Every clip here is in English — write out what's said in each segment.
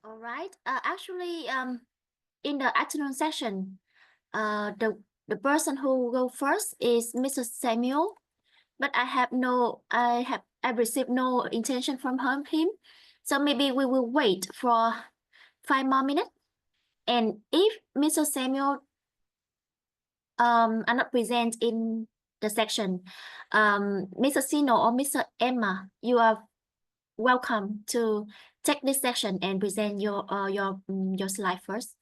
All right. Actually, in the afternoon session, the person who go first is Mr. Samuel, but I received no intention from him, so maybe we will wait for 5 more minutes. And if Mr. Samuel are not present in the section, Mr. Sino or Mr. Emma, you are welcome to take this section and present your slide first.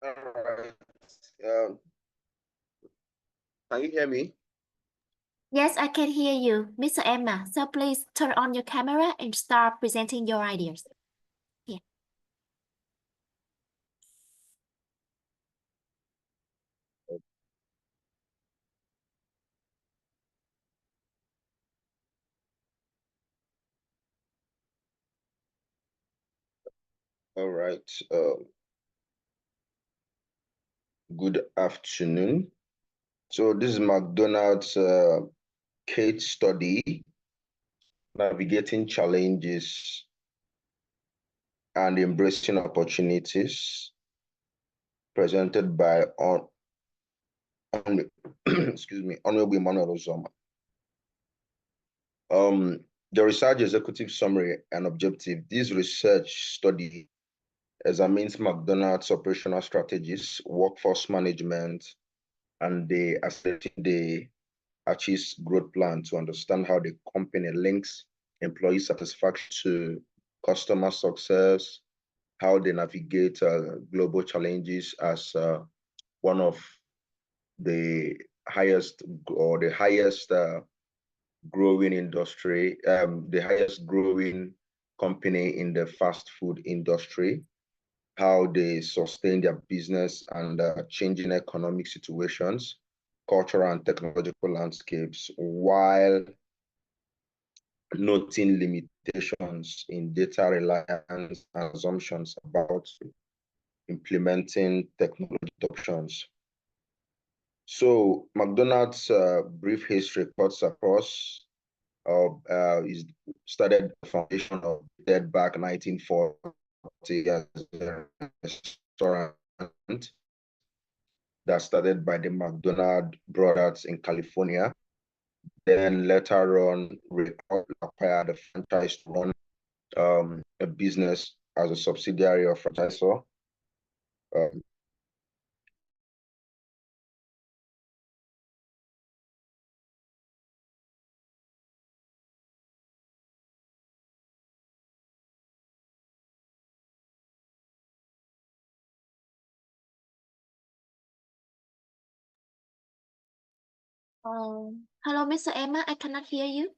All right. Can you hear me? Yes, I can hear you, Mr. Emma. So please turn on your camera and start presenting your ideas. Yeah. All right. Good afternoon. So this is McDonald's case study, navigating challenges and embracing opportunities, presented by excuse me, Honorable Emmanuel Ozoma. The research executive summary and objective. This research study examines McDonald's operational strategies, workforce management, and the Archie's growth plan to understand how the company links employee satisfaction to customer success, how they navigate global challenges as one of the highest growing industry, the highest growing company in the fast food industry, how they sustain their business and changing economic situations, cultural and technological landscapes, while noting limitations in data reliance and assumptions about implementing technology options. So McDonald's brief history cuts across is started the foundation of dead back 1940 as a restaurant that started by the McDonald brothers in California. Then later on, acquired a franchise to run a business as a subsidiary of franchisor. Um, Hello, Mr. Emma. I cannot hear you.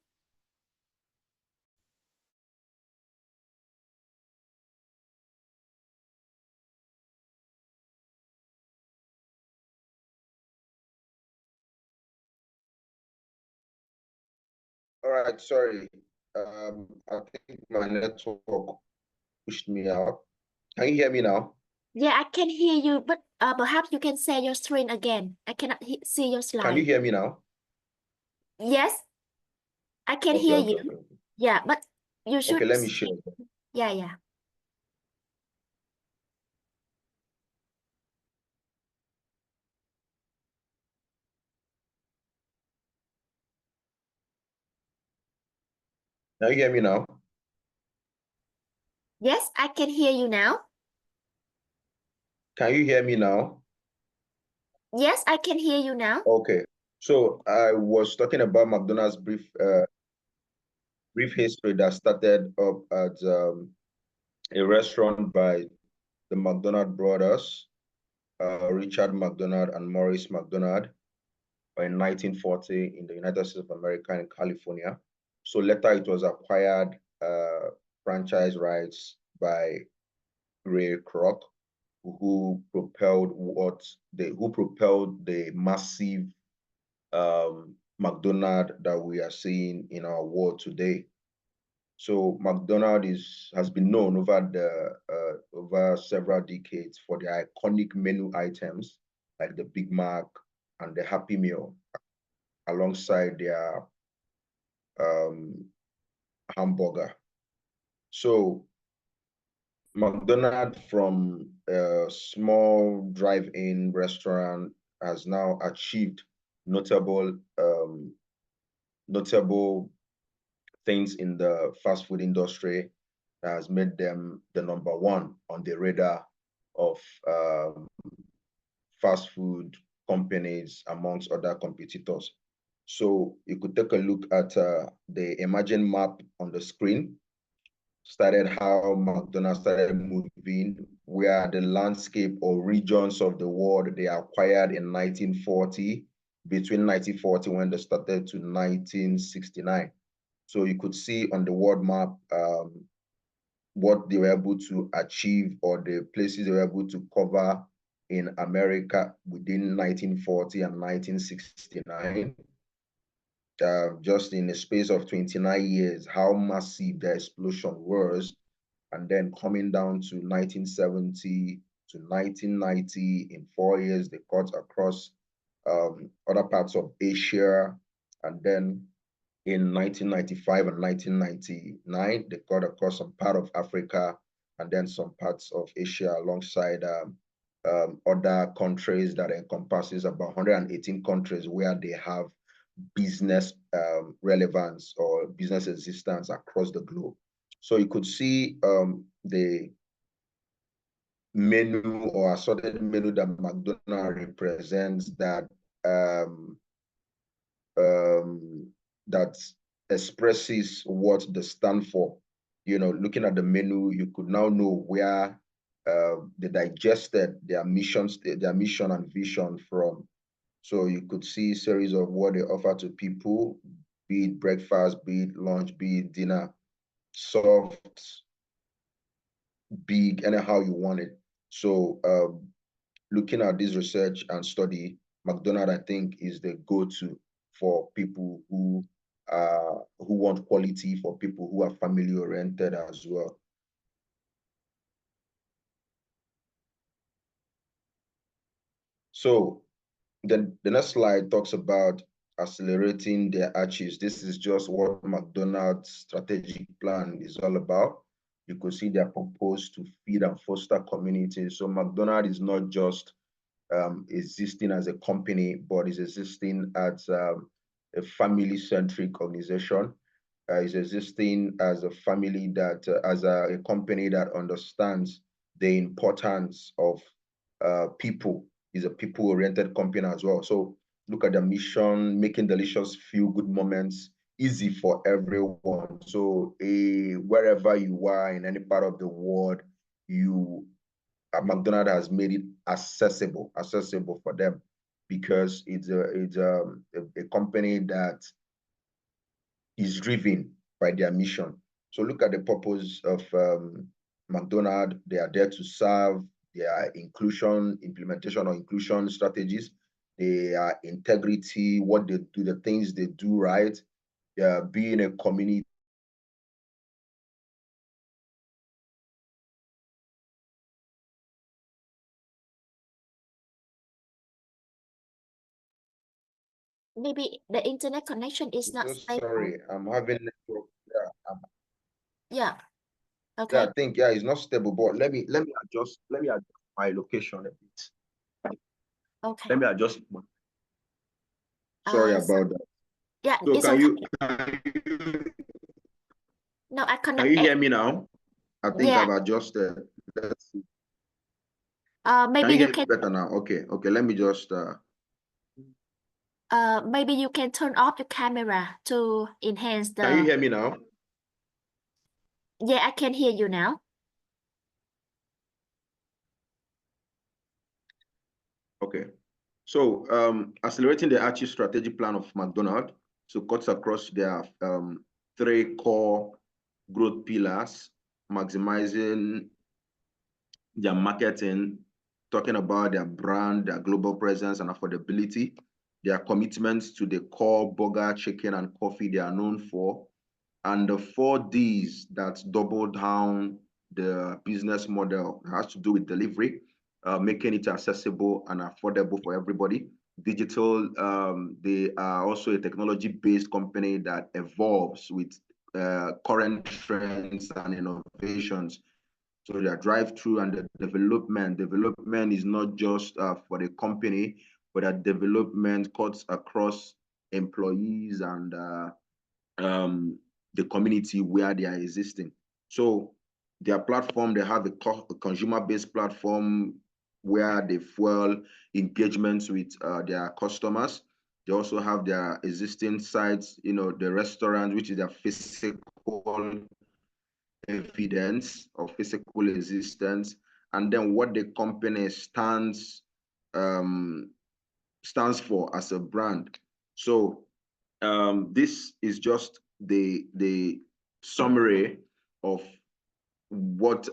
all right, sorry. I think my network pushed me out. Can you hear me now? Yeah, I can hear you, but perhaps you can share your screen again. I cannot see your Can you slide. hear me now? Yes, I can Okay, hear okay, you. okay. Yeah, but you should. Okay, let me share. Yeah, yeah. Can you hear me now? Yes, I can hear you now. Can you hear me now? Yes, I can hear you now. Okay. So I was talking about McDonald's brief history that started up at a restaurant by the McDonald brothers, Richard McDonald and Maurice McDonald, in 1940 in the United States of America in California. So later it was acquired franchise rights by Ray Kroc, who propelled the massive McDonald that we are seeing in our world today. So McDonald has been known over several decades for their iconic menu items like the Big Mac and the Happy Meal, alongside their hamburger. So McDonald, from a small drive-in restaurant, has now achieved notable notable things in the fast food industry that has made them the number one on the radar of fast food companies amongst other competitors. So you could take a look at the emerging map on the screen. Started how McDonald's started moving, where the landscape or regions of the world they acquired in 1940, between 1940 when they started to 1969. So you could see on the world map what they were able to achieve or the places they were able to cover in America within 1940 and 1969. Just in a space of 29 years, how massive the explosion was, and then coming down to 1970 to 1990, in 4 years, they cut across other parts of Asia, and then in 1995 and 1999, they cut across some part of Africa and then some parts of Asia alongside other countries that encompasses about 118 countries where they have business relevance or business existence across the globe. So you could see the menu or assorted menu that McDonald's represents that that expresses what they stand for. You know, looking at the menu, you could now know where they digested their mission and vision from. So you could see a series of what they offer to people, be it breakfast, be it lunch, be it dinner, soft, big, anyhow you want it. So looking at this research and study, McDonald, I think, is the go-to for people who want quality, for people who are family oriented as well. So the next slide talks about accelerating their arches. This is just what McDonald's strategic plan is all about. You could see they are proposed to feed and foster communities. So McDonald's is not just existing as a company, but is existing as a family-centric organization. Is existing as a family that, as a company that understands the importance of people, is a people-oriented company as well. So look at the mission, making delicious feel-good moments easy for everyone. So wherever you are in any part of the world, McDonald's has made it accessible for them, because it's a company that is driven by their mission. So look at the purpose of McDonald's. They are there to serve their implementation or inclusion strategies, their integrity, what they do, the things they do right, being a community maybe the internet connection is not So stable. sorry, I'm having network. Yeah. Yeah, Okay. I think it's not stable, but let me adjust my location a bit. Okay. Let me adjust. Sorry So about that. yeah, So it's can okay. you No, I can connect. you hear me now? I think Yeah. I've adjusted. Let's see. Maybe Can you you hear can. me better now? Okay, let me just Maybe you can turn off the camera to enhance can you the. hear me now? Yeah, I can hear you now. Okay. So accelerating the Archie strategic plan of McDonald's so cuts across their three core growth pillars, maximizing their marketing, talking about their brand, their global presence and affordability, their commitments to the core burger, chicken, and coffee they are known for, and the 4Ds that double down the business model has to do with delivery, making it accessible and affordable for everybody. Digital, they are also a technology-based company that evolves with current trends and innovations. So their drive-through and the development is not just for the company, but that development cuts across employees and the community where they are existing. So their platform, they have a consumer-based platform where they fuel engagements with their customers. They also have their existing sites, the restaurant, which is their physical evidence of physical existence, and then what the company stands for as a brand. So this is just the summary of what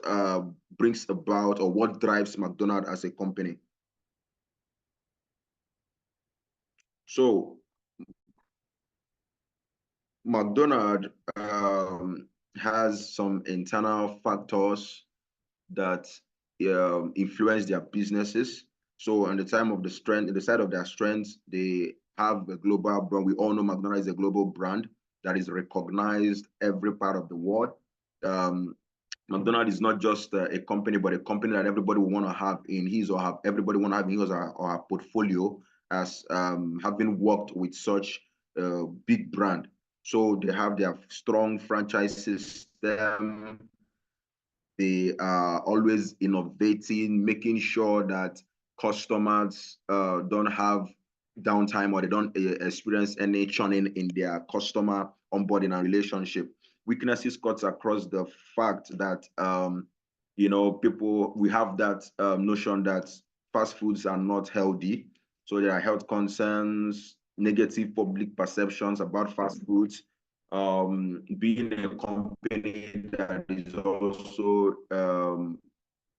brings about or what drives McDonald's as a company. So McDonald's has some internal factors that influence their businesses. So on the time of the side of their strengths, they have a global brand. We all know McDonald's is a global brand that is recognized every part of the world. McDonald's is not just a company, but a company that everybody will want to have in his or her, everybody want to have in his or her portfolio as having worked with such a big brand. So they have their strong franchise system. They are always innovating, making sure that customers don't have downtime or they don't experience any churning in their customer onboarding and relationship. Weaknesses cuts across the fact that we have that notion that fast foods are not healthy. So there are health concerns, negative public perceptions about fast foods, being a company that is also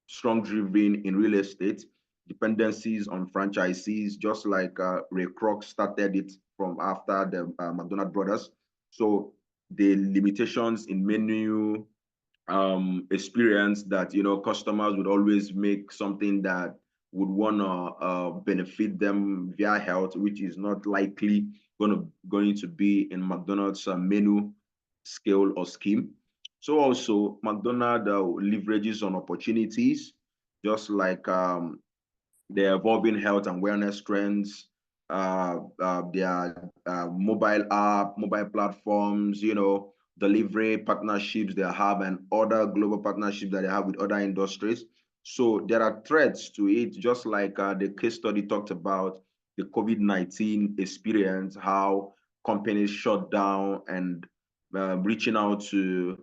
strong driven in real estate, dependencies on franchisees, just like Ray Kroc started it from after the McDonald brothers. So the limitations in menu experience that customers would always make something that would want to benefit them via health, which is not likely going to be in McDonald's menu scale or scheme. So also McDonald's leverages on opportunities, just like the evolving health and wellness trends, their mobile platforms, delivery partnerships they have, and other global partnerships that they have with other industries. So there are threats to it, just like the case study talked about the COVID-19 experience, how companies shut down and reaching out to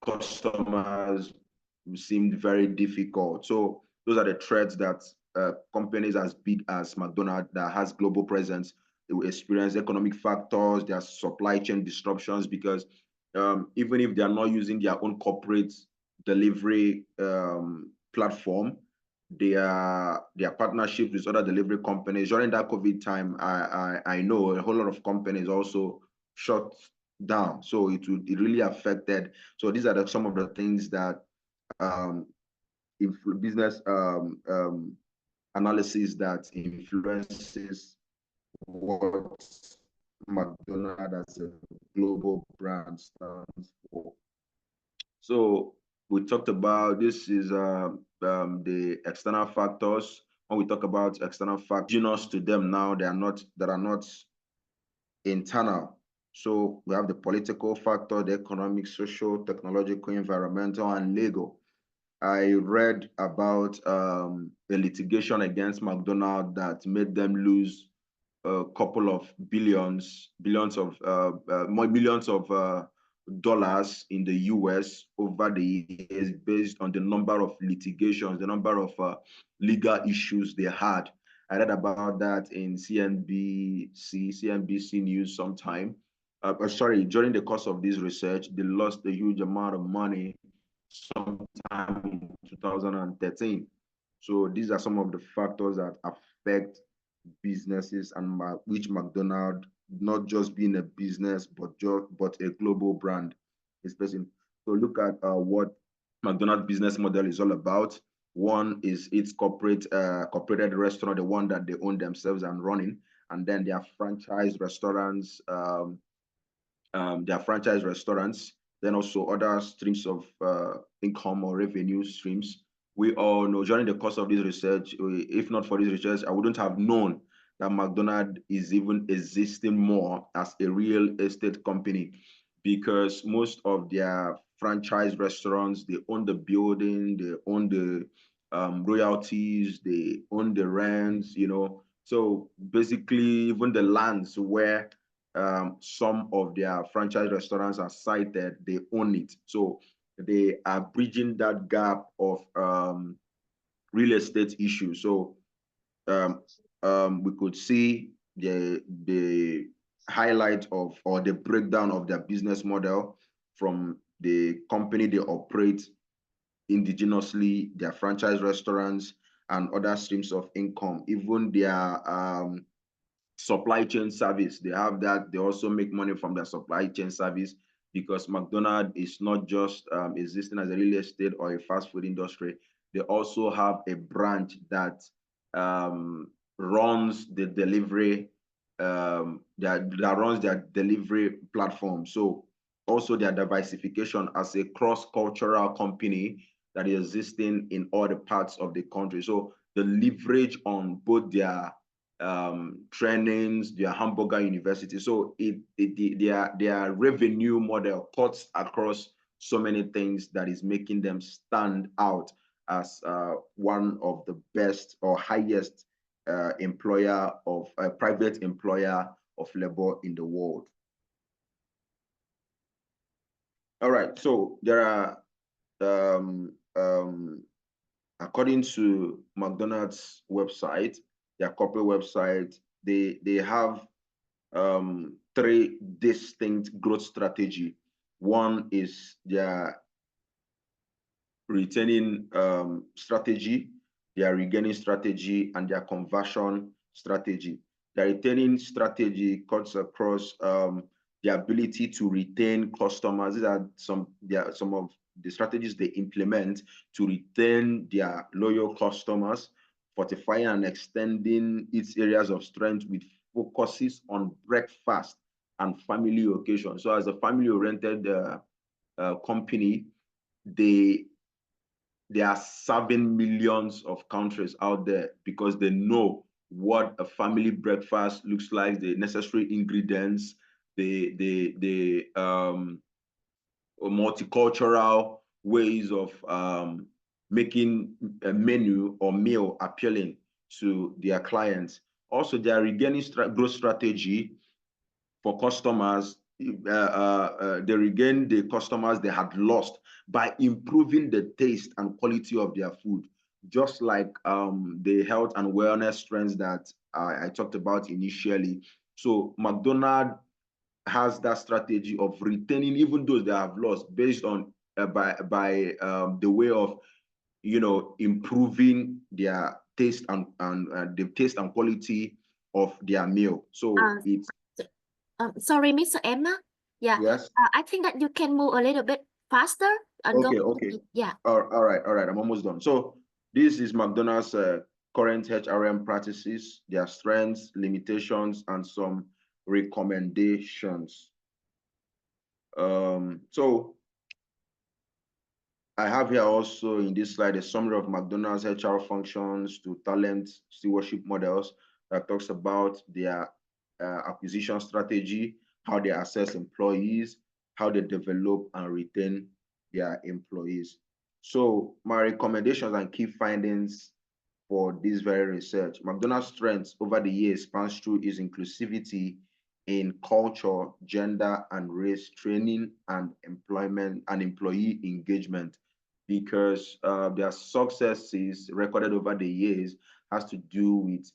customers seemed very difficult. So those are the threats that companies as big as McDonald's that has global presence, they will experience economic factors, their supply chain disruptions, because even if they are not using their own corporate delivery platform, their partnerships with other delivery companies during that COVID time, I know a whole lot of companies also shut down. So it really affected. So these are some of the things that business analysis that influences what McDonald's as a global brand stands for. So we talked about this is the external factors. When we talk about external factors to them now, they are not internal. So we have the political factor, the economic, social, technological, environmental, and legal. I read about a litigation against McDonald's that made them lose a couple of millions of dollars in the US over the years based on the number of litigations, the number of legal issues they had. I read about that in CNBC News sometime. Sorry, during the course of this research, they lost a huge amount of money sometime in 2013. So these are some of the factors that affect businesses and which McDonald's, not just being a business, but a global brand is facing. So look at what McDonald's business model is all about. One is its corporated restaurant, the one that they own themselves and running, and then their franchise restaurants, then also other streams of income or revenue streams. We all know during the course of this research, if not for this research, I wouldn't have known that McDonald's is even existing more as a real estate company, because most of their franchise restaurants, they own the building, they own the royalties, they own the rents, you know. So basically, even the lands where some of their franchise restaurants are sited, they own it. So they are bridging that gap of real estate issues. So we could see the highlight of, or the breakdown of their business model from the company they operate indigenously, their franchise restaurants, and other streams of income, even their supply chain service. They have that. They also make money from their supply chain service, because McDonald's is not just existing as a real estate or a fast food industry. They also have a branch that runs the delivery, that runs their delivery platform. So also their diversification as a cross-cultural company that is existing in all the parts of the country. So the leverage on both their trainings, their hamburger university. So their revenue model cuts across so many things that is making them stand out as one of the best or highest employer of private employer of labor in the world. All right, so there are according to McDonald's website, their corporate website, they have three distinct growth strategy. One is their retaining strategy, their regaining strategy, and their conversion strategy. Their retaining strategy cuts across the ability to retain customers. These are some of the strategies they implement to retain their loyal customers, fortifying and extending its areas of strength with focuses on breakfast and family occasion. So as a family-oriented company, they are serving millions of countries out there, because they know what a family breakfast looks like, the necessary ingredients, the multicultural ways of making a menu or meal appealing to their clients. Also, their regaining growth strategy for customers, they regain the customers they had lost by improving the taste and quality of their food, just like the health and wellness trends that I talked about initially. So McDonald's has that strategy of retaining even those they have lost, based on by the way of, you know, improving their taste and the taste and quality of their meal. So it's sorry, Mr. Emma. Yeah. Yes. I think that you can move a little bit faster. And Okay. go. Okay. Yeah. All right. I'm almost done. So this is McDonald's current HRM practices, their strengths, limitations, and some recommendations. So I have here also in this slide a summary of McDonald's HR functions to talent stewardship models that talks about their acquisition strategy, how they assess employees, how they develop and retain their employees. So my recommendations and key findings for this very research: McDonald's strengths over the years spans through its inclusivity in culture, gender, and race training and employment and employee engagement, because their successes recorded over the years has to do with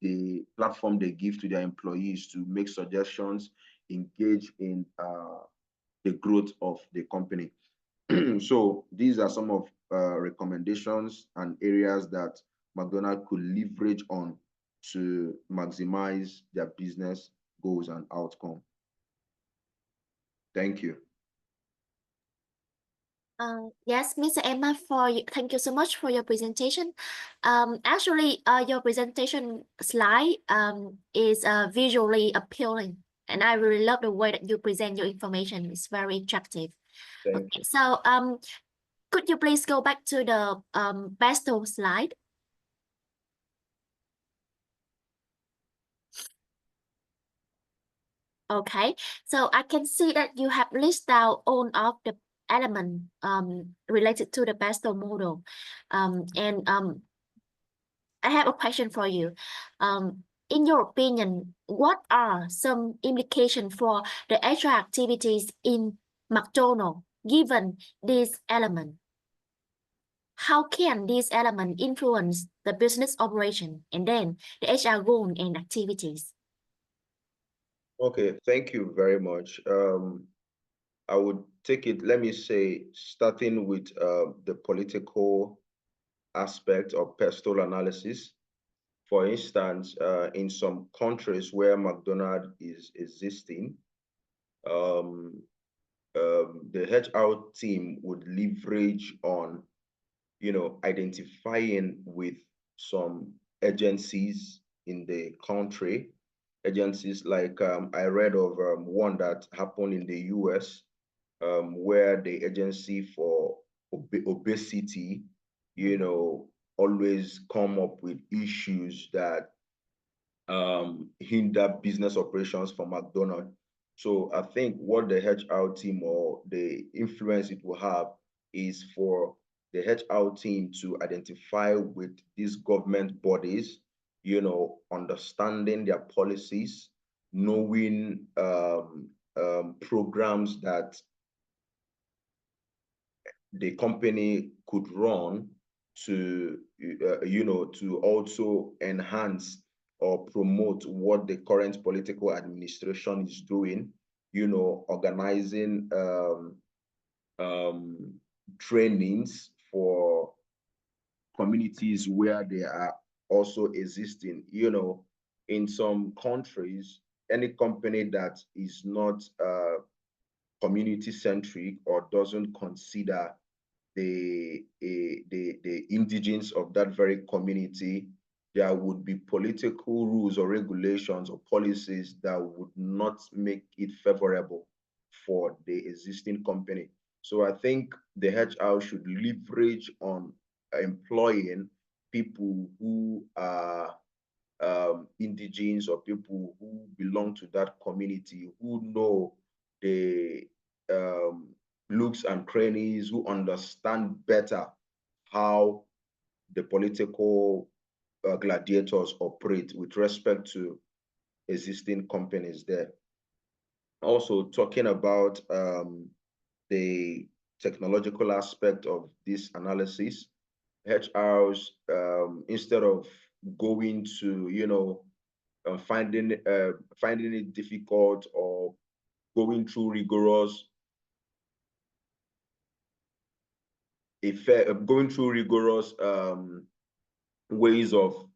the platform they give to their employees to make suggestions, engage in the growth of the company. So these are some of recommendations and areas that McDonald's could leverage on to maximize their business goals and outcome. Thank you. Yes, Mr. Emma, thank you so much for your presentation. Actually, your presentation slide is visually appealing, and I really love the way that you present your information. It's very attractive. Thank you. So could you please go back to the PESTLE slide? Okay, so I can see that you have listed out all of the elements related to the PESTLE model. I have a question for you. In your opinion, what are some implications for the HR activities in McDonald's given this element? How can this element influence the business operation and then the HR goal and activities? Okay, thank you very much. I would take it, let me say, starting with the political aspect of PESTLE analysis. For instance, in some countries where McDonald's is existing, the HR team would leverage on, identifying with some agencies in the country, agencies like I read of one that happened in the US, where the agency for obesity, always come up with issues that hinder business operations for McDonald's. So I think what the HR team or the influence it will have is for the HR team to identify with these government bodies, understanding their policies, knowing programs that the company could run to, to also enhance or promote what the current political administration is doing, organizing trainings for communities where they are also existing. In some countries, any company that is not community-centric or doesn't consider the indigents of that very community, there would be political rules or regulations or policies that would not make it favorable for the existing company. So I think the HR should leverage on employing people who are indigents or people who belong to that community, who know the looks and crannies, who understand better how the political gladiators operate with respect to existing companies there. Also, talking about the technological aspect of this analysis, HRs, instead of going to, finding it difficult or going through rigorous ways of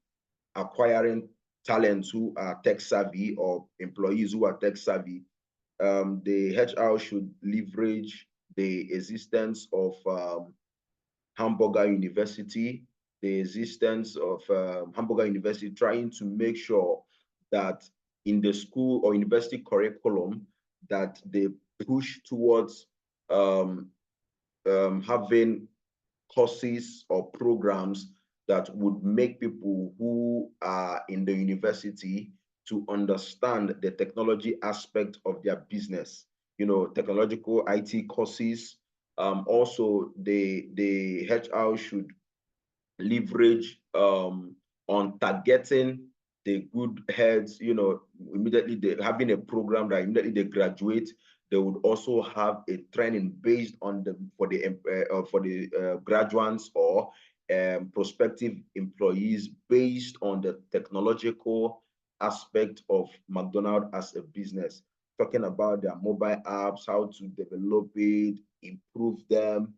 acquiring talents who are tech savvy or employees who are tech savvy, the HR should leverage the existence of Hamburger University the existence of Hamburger University, trying to make sure that in the school or university curriculum that they push towards having courses or programs that would make people who are in the university to understand the technology aspect of their business, technological IT courses. Also, the HR should leverage on targeting the good heads, immediately having a program that immediately they graduate, they would also have a training based on for the graduates or prospective employees based on the technological aspect of McDonald's as a business, talking about their mobile apps, how to develop it, improve them,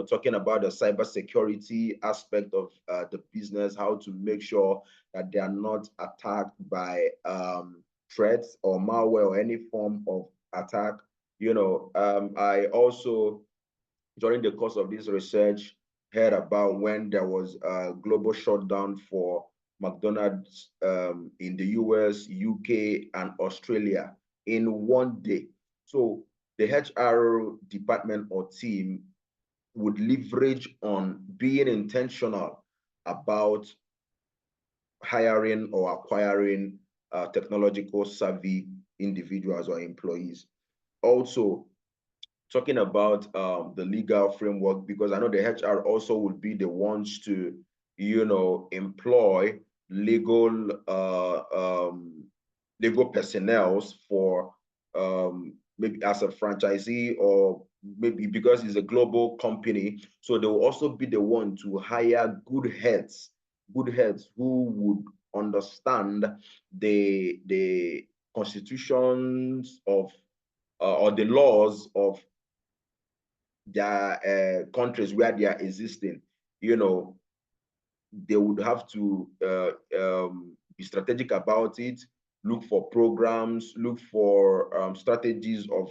talking about the cybersecurity aspect of the business, how to make sure that they are not attacked by threats or malware or any form of attack. I also, during the course of this research, heard about when there was a global shutdown for McDonald's in the US, UK, and Australia in one day. So the HR department or team would leverage on being intentional about hiring or acquiring technological savvy individuals or employees. Also, talking about the legal framework, because I know the HR also would be the ones to, employ legal legal personnel for maybe as a franchisee, or maybe because it's a global company. So they will also be the one to hire good heads who would understand the constitutions of or the laws of their countries where they are existing. They would have to be strategic about it, look for programs, look for strategies of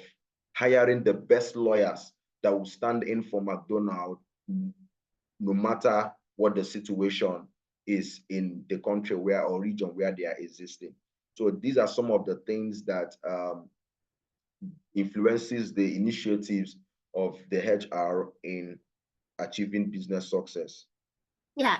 hiring the best lawyers that will stand in for McDonald's no matter what the situation is in the country or region where they are existing. So these are some of the things that influences the initiatives of the HR in achieving business success. Yeah.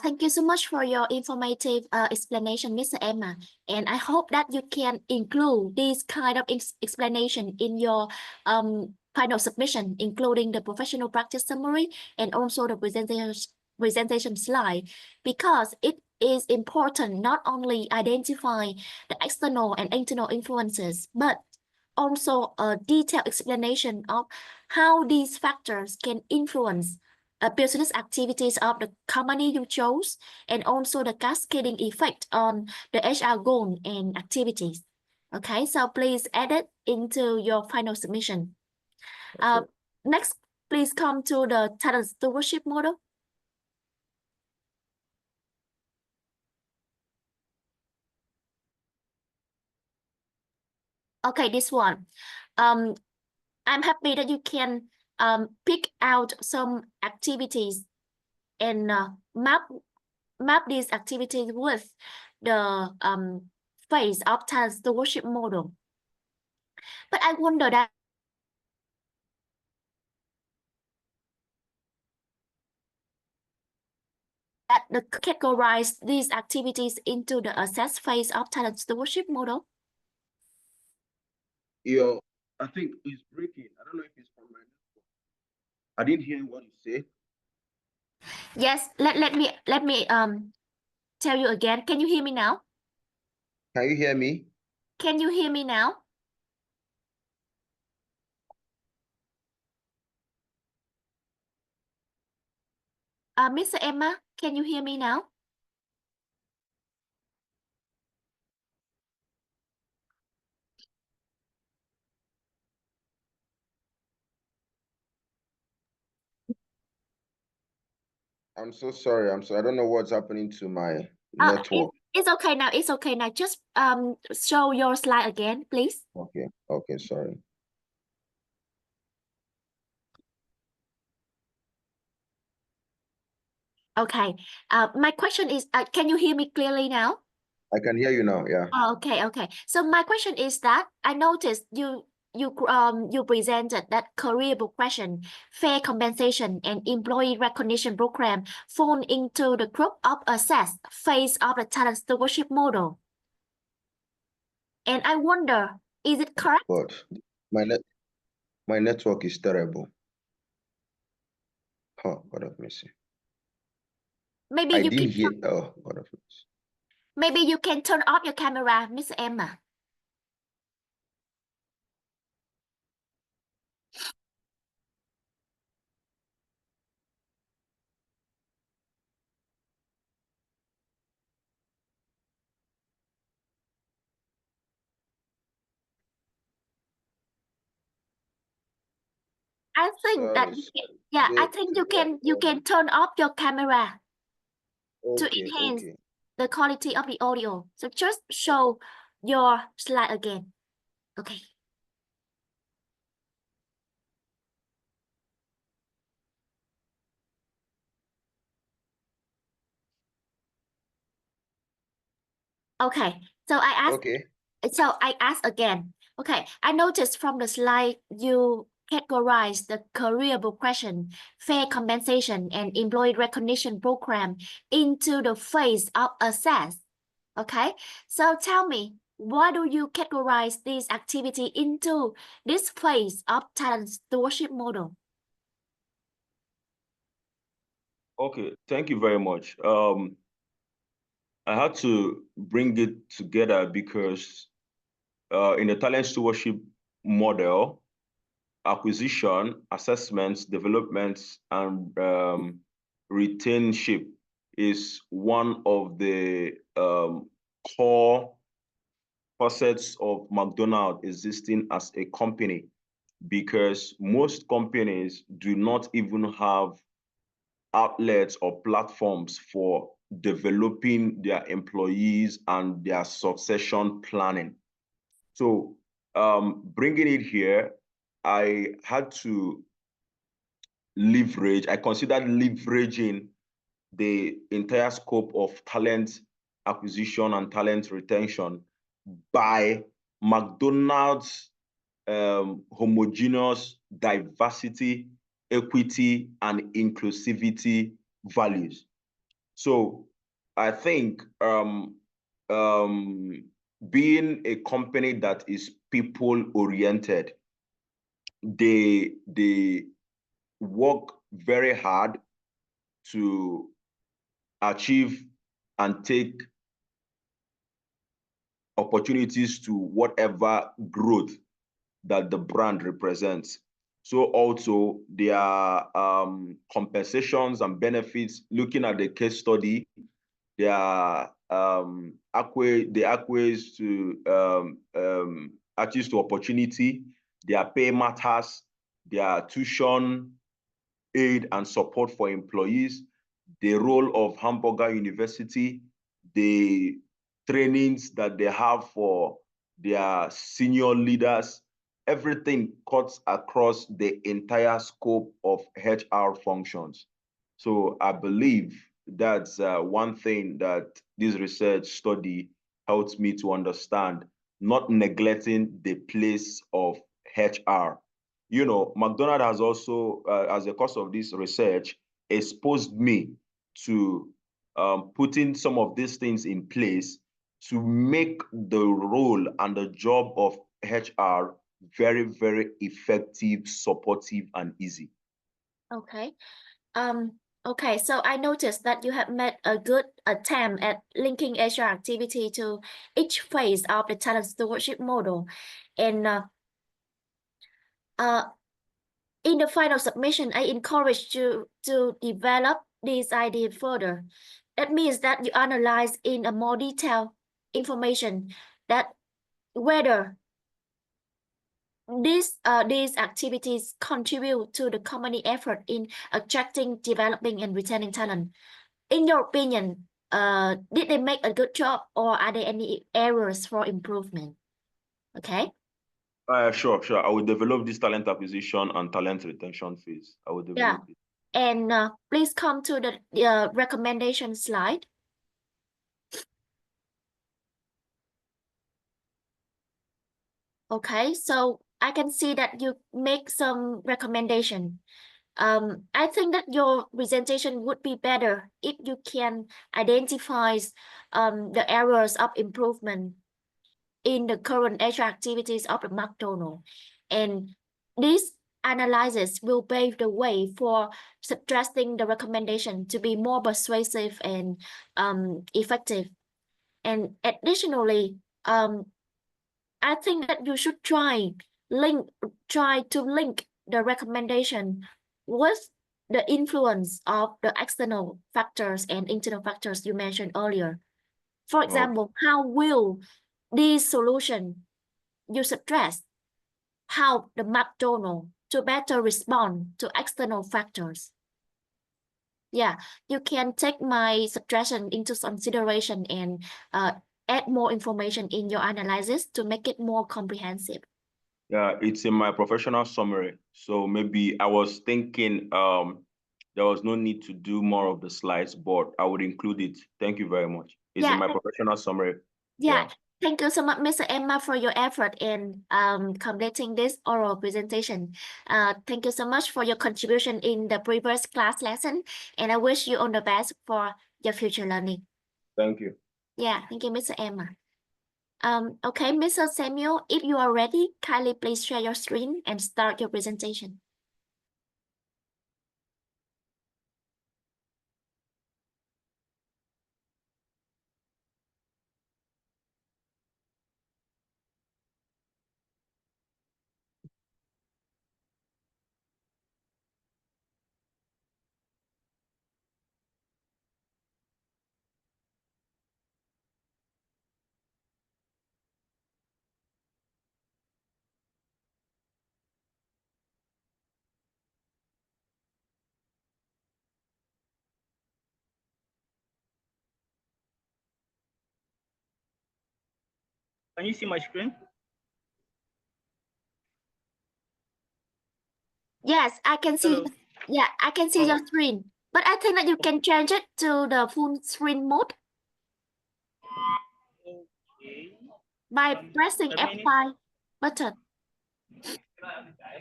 Thank you so much for your informative explanation, Mr. Emma. And I hope that you can include this kind of explanation in your final submission, including the professional practice summary and also the presentation slide, because it is important not only identify the external and internal influences, but also a detailed explanation of how these factors can influence business activities of the company you chose, and also the cascading effect on the HR goal and activities. Okay, so please add it into your final submission. Okay. Next, please come to the talent stewardship model. Okay, this one. I'm happy that you can pick out some activities and map these activities with the phase of talent stewardship model. But I wonder that categorize these activities into the assess phase of talent stewardship model. I think it's breaking. I don't know if it's from my network. I didn't hear what you said. Yes, let me tell you again. Can you hear me now? Can you hear me? Can you hear me now? Mr. Emma, can you hear me now? I'm so sorry. I don't know what's happening to my network. It's okay now. It's okay now. Just show your slide again, please. Okay. Okay. Sorry. Okay. My question is, can you hear me clearly now? I can hear you now. Yeah. Oh, okay. So my question is that I noticed you presented that career progression, fair compensation, and employee recognition program fall into the group of assess phase of the talent stewardship model. And I wonder, is it correct? But my network is terrible. Oh, God of mercy. Maybe I you didn't can hear. Oh, God of mercy. maybe you can turn off your camera, Miss Emma. I think that Sorry. yeah, I There- think you can turn off your camera to Okay, enhance okay. the quality of the audio. So just show your slide again. Okay. Okay. So Okay. I ask again. Okay. I noticed from the slide you categorize the career progression, fair compensation, and employee recognition program into the phase of assess. Okay. So tell me, why do you categorize this activity into this phase of talent stewardship model? Okay, thank you very much. I had to bring it together because in the talent stewardship model, acquisition, assessments, developments, and retention is one of the core facets of McDonald's existing as a company, because most companies do not even have outlets or platforms for developing their employees and their succession planning. So bringing it here, I had to I considered leveraging the entire scope of talent acquisition and talent retention by McDonald's homogeneous diversity, equity, and inclusivity values. So I think being a company that is people-oriented, they work very hard to achieve and take opportunities to whatever growth that the brand represents. So also their compensations and benefits, looking at the case study, their acquays to access to opportunity, their pay matters, their tuition aid and support for employees, the role of Hamburger University, the trainings that they have for their senior leaders, everything cuts across the entire scope of HR functions. So I believe that's one thing that this research study helps me to understand, not neglecting the place of HR. You know, McDonald has also, as a course of this research, exposed me to putting some of these things in place to make the role and the job of HR very, very effective, supportive, and easy. Okay. Okay, so I noticed that you have made a good attempt at linking HR activity to each phase of the talent stewardship model. And in the final submission, I encourage you to develop this idea further. That means that you analyze in a more detailed information that whether these activities contribute to the company effort in attracting, developing, and retaining talent. In your opinion, did they make a good job, or are there any errors for improvement? Okay. Sure. I will develop this talent acquisition and talent retention phase. I will develop it. And please come to the recommendation slide. Okay, so I can see that you make some recommendation. I think that your presentation would be better if you can identify the areas of improvement in the current HR activities of the McDonald's. And this analysis will pave the way for suggesting the recommendation to be more persuasive and effective. And additionally, I think that you should try to link the recommendation with the influence of the external factors and internal factors you mentioned earlier. For example, how will this solution you suggest help the McDonald's to better respond to external factors? Yeah, you can take my suggestion into consideration and add more information in your analysis to make it more comprehensive. Yeah, it's in my professional summary. So maybe I was thinking there was no need to do more of the slides, but I would include it. Thank you very much. It's in my professional summary. Yeah. Thank you so much, Mr. Emma, for your effort in completing this oral presentation. Thank you so much for your contribution in the previous class lesson, and I wish you all the best for your future learning. Thank you. Yeah, thank you, Mr. Emma. Okay, Mr. Samuel, if you are ready, kindly please share your screen and start your presentation. Can you see my screen? Yes, I can see. Hello. Yeah, I can see your screen, but I think that you can change it to the full screen mode Okay. by pressing F5 button.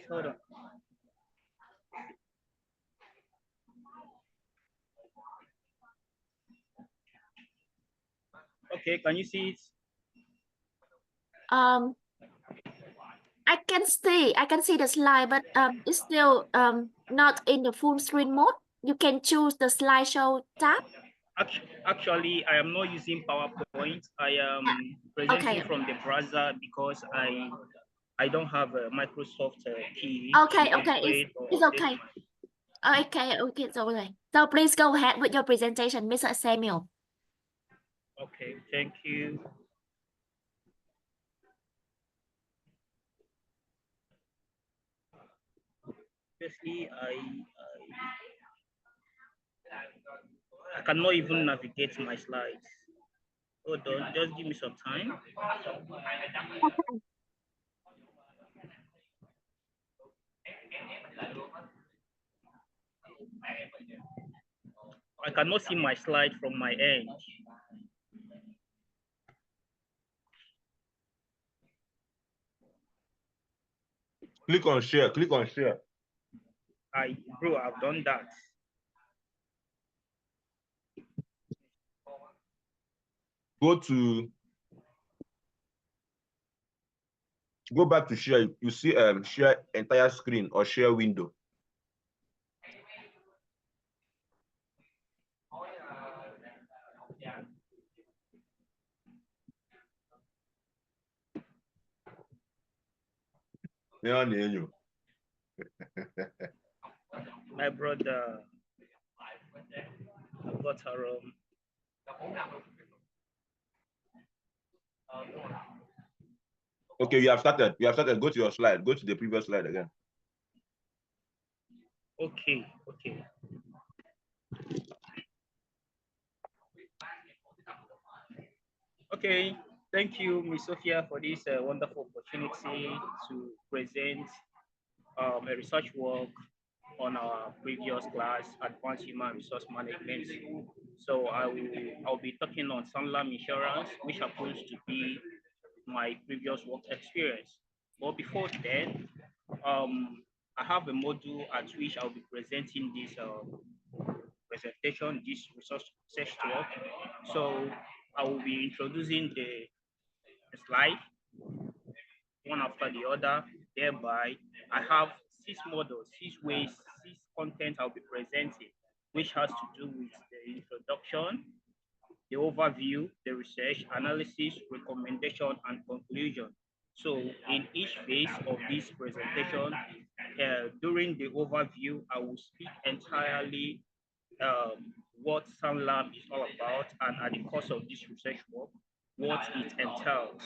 Hold on. Okay, can you see it? I can see the slide, but it's still not in the full screen mode. You can choose the slideshow tab. Actually, I am not using PowerPoint. I am presenting from the browser because I don't have a Microsoft key. Okay, it's okay. Okay, it's okay. So please go ahead with your presentation, Mr. Samuel. Okay, thank you. Firstly, I cannot even navigate my slides. Hold on, just give me some time. I cannot see my slide from my end. Click on share. Click on share. Bro, I've done that. Go back to share. You see share entire screen or share window. My brother, I got her wrong. Okay, you have started. You have started. Go to your slide. Go to the previous slide again. Okay. Okay, thank you, Ms. Sophia, for this wonderful opportunity to present a research work on our previous class, Advanced Human Resource Management. So I'll be talking on Sanlam Insurance, which happens to be my previous work experience. But before then, I have a module at which I'll be presenting this presentation, this research work. So I will be introducing the slide one after the other. Thereby, I have 6 models, 6 ways, 6 content I'll be presenting, which has to do with the introduction, the overview, the research, analysis, recommendation, and conclusion. So in each phase of this presentation, during the overview, I will speak entirely what Sanlam is all about, and at the course of this research work, what it entails.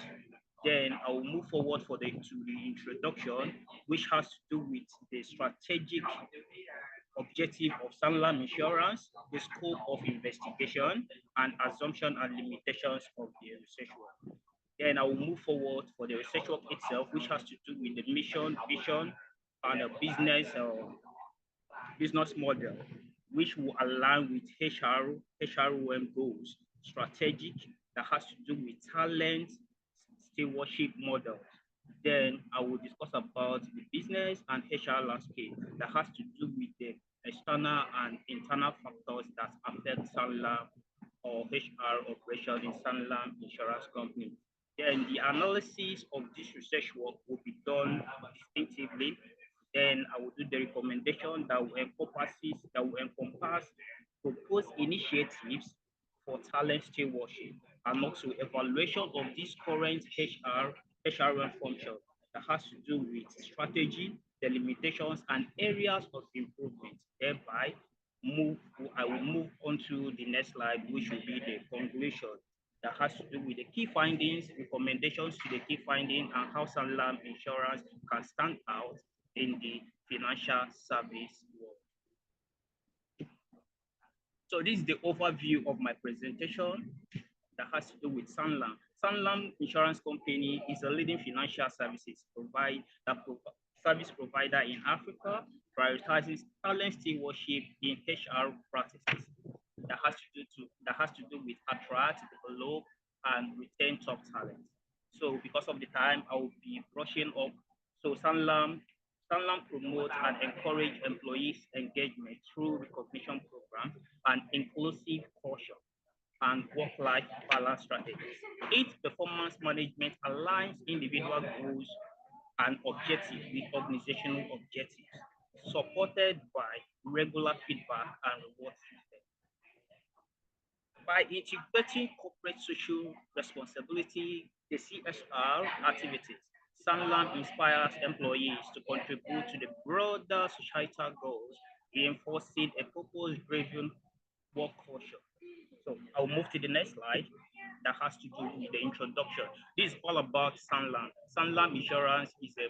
Then I will move forward to the introduction, which has to do with the strategic objective of Sanlam Insurance, the scope of investigation, and assumption and limitations of the research work. Then I will move forward for the research work itself, which has to do with the mission, vision, and a business model, which will align with HROM goals, strategic, that has to do with talent, stewardship model. Then I will discuss about the business and HR landscape that has to do with the external and internal factors that affect Sanlam or HR operations in Sanlam Insurance Company. Then the analysis of this research work will be done distinctively. Then I will do the recommendation that will encompass proposed initiatives for talent stewardship, and also evaluation of this current HRM function that has to do with strategy, the limitations, and areas of improvement. Thereby, I will move on to the next slide, which will be the conclusion that has to do with the key findings, recommendations to the key finding, and how Sanlam Insurance can stand out in the financial service world. So this is the overview of my presentation that has to do with Sanlam. Sanlam Insurance Company is a leading financial services service provider in Africa, prioritizing talent stewardship in HR practices that has to do with attract, develop, and retain top talent. So because of the time, I will be brushing up. So Sanlam promotes and encourages employees' engagement through recognition programs and inclusive culture and work-life balance strategies. Its performance management aligns individual goals and objectives with organizational objectives, supported by regular feedback and reward systems. By integrating corporate social responsibility, the CSR activities, Sanlam inspires employees to contribute to the broader societal goals, reinforcing a purpose-driven work culture. So I'll move to the next slide that has to do with the introduction. This is all about Sanlam. Sanlam Insurance is a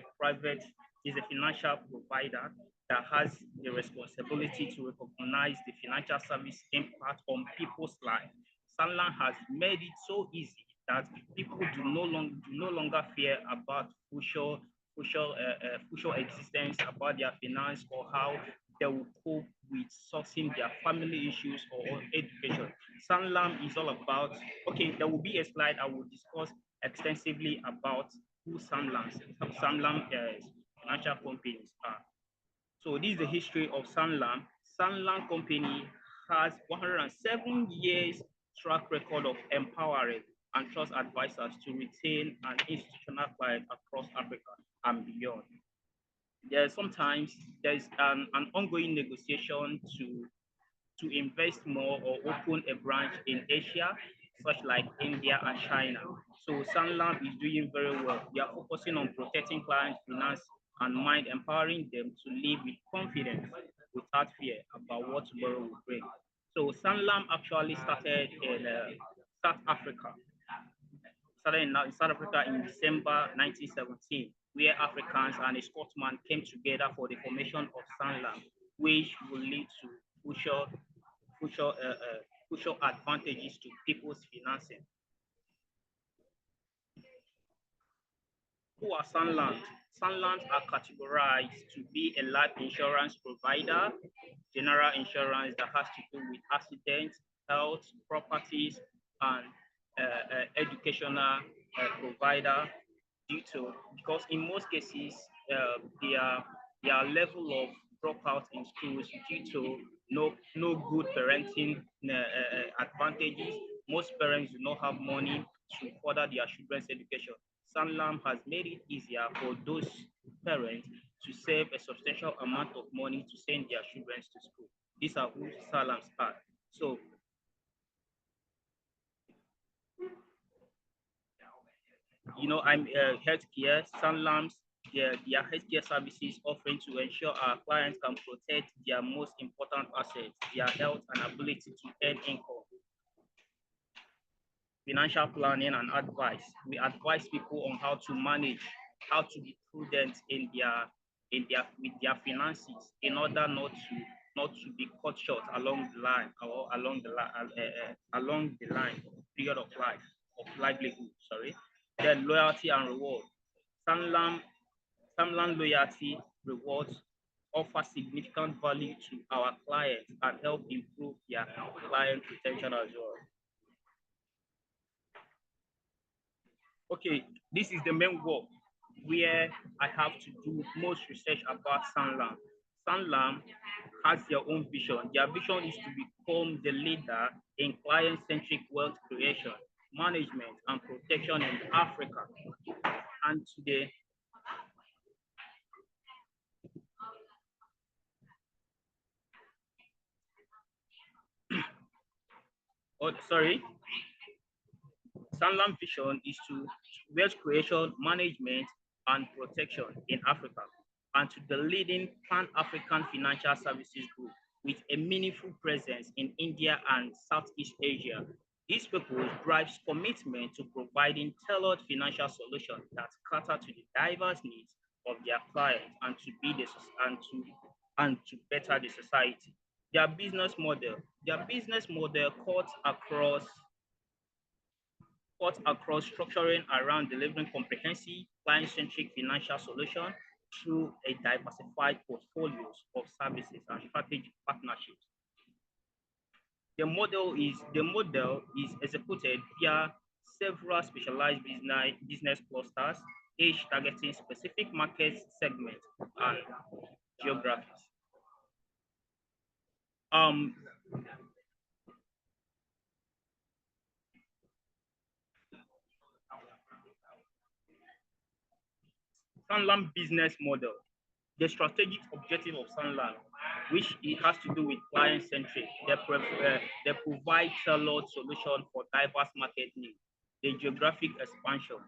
financial provider that has the responsibility to recognize the financial service impact on people's lives. Sanlam has made it so easy that people do no longer fear about future existence, about their finance, or how they will cope with sourcing their family issues or education. Sanlam is all about, okay, there will be a slide I will discuss extensively about who Sanlam financial companies are. So this is the history of Sanlam. Sanlam Company has 107 years track record of empowering and trust advisors to retain an institutional client across Africa and beyond. Sometimes there's an ongoing negotiation to invest more or open a branch in Asia, such like India and China. So Sanlam is doing very well. They are focusing on protecting clients' finance and mind, empowering them to live with confidence without fear about what tomorrow will bring. So Sanlam actually started in South Africa. Started in South Africa in December 1917, where Africans and a Scotsman came together for the formation of Sanlam, which will lead to crucial advantages to people's financing. Who are Sanlam? Sanlam are categorized to be a life insurance provider, general insurance that has to do with accidents, health, properties, and educational provider because in most cases their level of dropout in schools due to no good parenting advantages. Most parents do not have money to further their children's education. Sanlam has made it easier for those parents to save a substantial amount of money to send their children to school. These are who Sanlam are. So I'm healthcare. Sanlam's their healthcare services offering to ensure our clients can protect their most important assets, their health and ability to earn income. Financial planning and advice. We advise people on how to manage, how to be prudent with their finances in order not to be cut short along the line or along the line period of life of livelihood. Sorry. Then loyalty and reward. Sanlam Loyalty Rewards offer significant value to our clients and help improve their client retention as well. Okay, this is the main work where I have to do most research about Sanlam. Sanlam has their own vision. Their vision is to become the leader in client-centric wealth creation, management, and protection in Africa. And today, Sanlam vision is to wealth creation, management, and protection in Africa, and to the leading Pan-African financial services group with a meaningful presence in India and Southeast Asia. This purpose drives commitment to providing tailored financial solutions that cater to the diverse needs of their clients and to better the society. Their business model cuts across structuring around delivering comprehensive client-centric financial solutions through a diversified portfolios of services and strategic partnerships. The model is executed via several specialized business clusters, each targeting specific market segments and geographies. Sanlam business model. The strategic objective of Sanlam, which it has to do with client-centric, they provide tailored solutions for diverse market needs. The geographic expansion,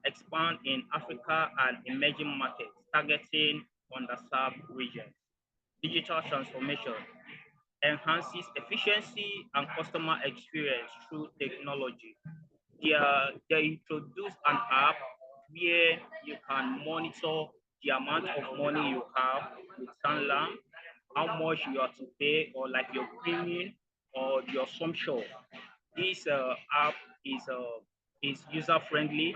expand in Africa and emerging markets, targeting underserved regions. Digital transformation, enhances efficiency and customer experience through technology. They introduce an app where you can monitor the amount of money you have with Sanlam, how much you have to pay, or like your premium or your sum sure. This app is user friendly.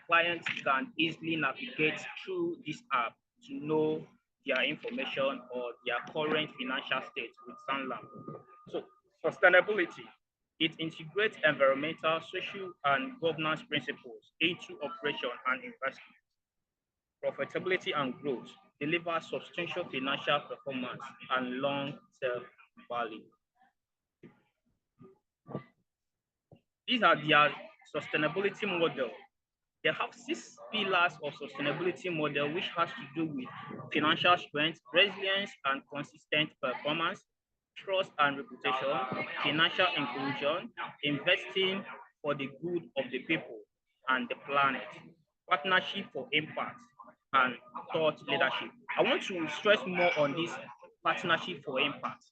Clients can easily navigate through this app to know their information or their current financial state with Sanlam. So sustainability. It integrates environmental, social, and governance principles into operation and investment. Profitability and growth deliver substantial financial performance and long-term value. These are their sustainability model. They have 6 pillars of sustainability model, which has to do with financial strength, resilience, and consistent performance, trust and reputation, financial inclusion, investing for the good of the people and the planet, partnership for impact, and thought leadership. I want to stress more on this partnership for impact.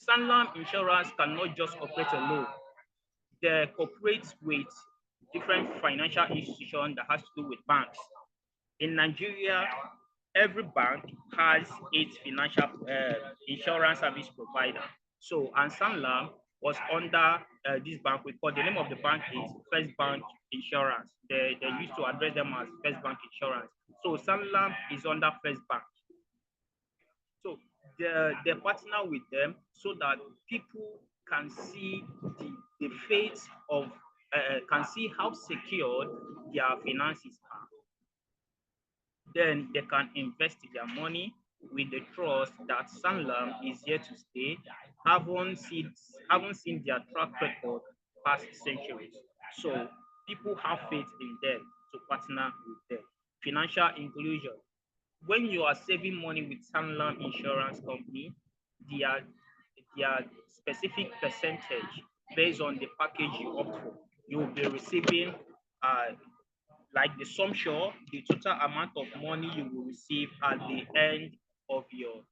Sanlam Insurance cannot just operate alone. They cooperate with different financial institutions that has to do with banks. In Nigeria, every bank has its financial insurance service provider. So, and Sanlam was under this bank. We call the name of the bank is First Bank Insurance. They used to address them as First Bank Insurance. So Sanlam is under First Bank. So they partner with them so that people can see the fate of can see how secure their finances are. Then they can invest their money with the trust that Sanlam is here to stay, haven't seen their track record past centuries. So people have faith in them to partner with them. Financial inclusion. When you are saving money with Sanlam Insurance Company, their specific percentage based on the package you opt for, you will be receiving like the sum sure, the total amount of money you will receive at the end of the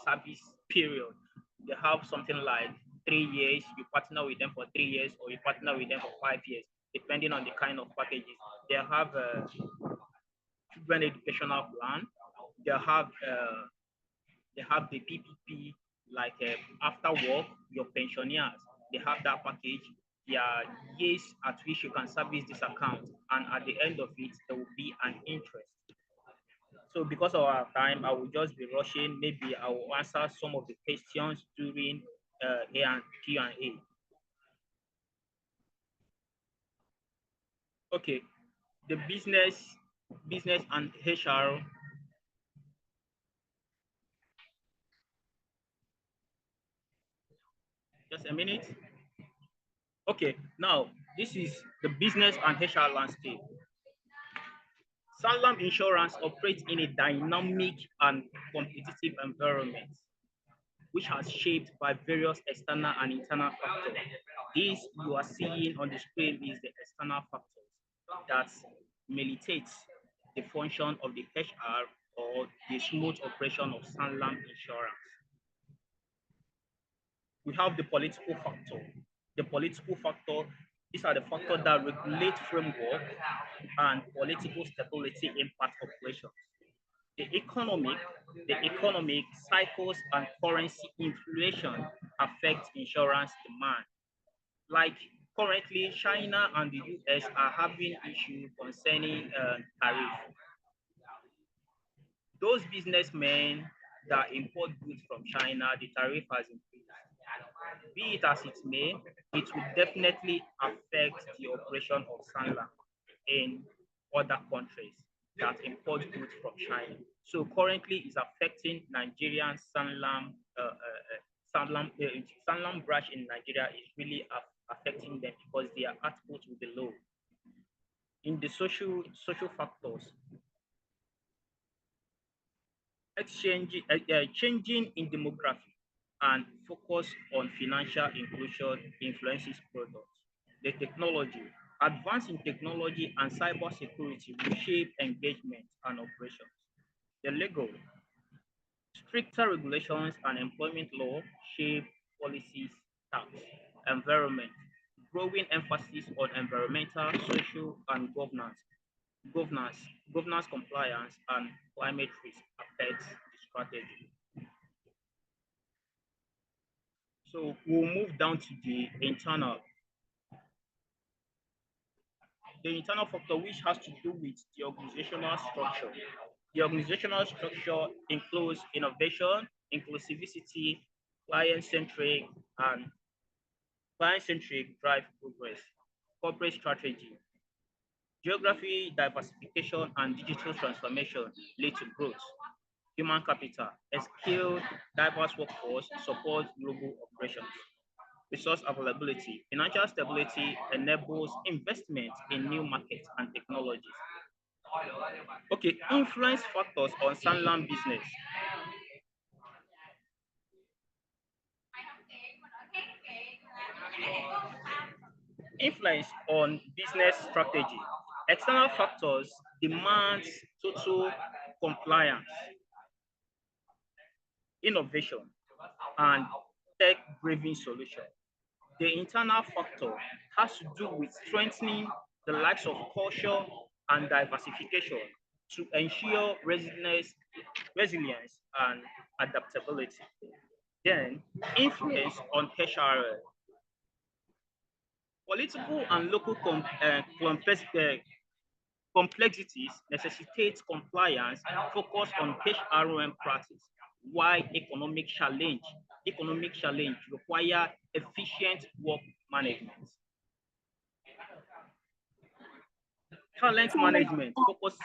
service period. They have something like 3 years, you partner with them for 3 years, or you partner with them for 5 years, depending on the kind of packages. They have a children educational plan. They have the PPP, like after work, your pensioners, they have that package. There are years at which you can service this account, and at the end of it, there will be an interest. So because of our time, I will just be rushing. Maybe I will answer some of the questions during Q&A. Okay, the business and HR. Just a minute. Okay, now this is the business and HR landscape. Sanlam Insurance operates in a dynamic and competitive environment, which has shaped by various external and internal factors. This you are seeing on the screen is the external factors that militate the function of the HR or the smooth operation of Sanlam Insurance. We have the political factor. The political factor, these are the factors that regulate framework and political stability impact operations. The economic cycles and currency inflation affect insurance demand. Like currently, China and the US are having issues concerning tariff. Those businessmen that import goods from China, the tariff has increased. Be it as it may, it will definitely affect the operation of Sanlam in other countries that import goods from China. So currently, it's affecting Nigerian Sanlam. Sanlam branch in Nigeria is really affecting them because their output will be low. In the social factors, changing in demography and focus on financial inclusion influences products. The technology, advance in technology and cybersecurity will shape engagement and operations. The legal, stricter regulations and employment law shape policies, tax, environment, growing emphasis on environmental, social, and governance compliance, and climate risk affects the strategy. So we'll move down to the internal. The internal factor, which has to do with the organizational structure. The organizational structure includes innovation, inclusivity, client-centric drive progress, corporate strategy, geography diversification and digital transformation lead to growth. Human capital, a skilled, diverse workforce supports global operations. Resource availability, financial stability enables investment in new markets and technologies. Okay, influence factors on Sanlam business. Influence on business strategy. External factors demands total compliance, innovation, and tech-driven solution. The internal factor has to do with strengthening the likes of culture and diversification to ensure resilience and adaptability. Then Influence on HR. Political and local complexities necessitate compliance focus on HRM practice, while economic challenge require efficient work management. Talent management focus.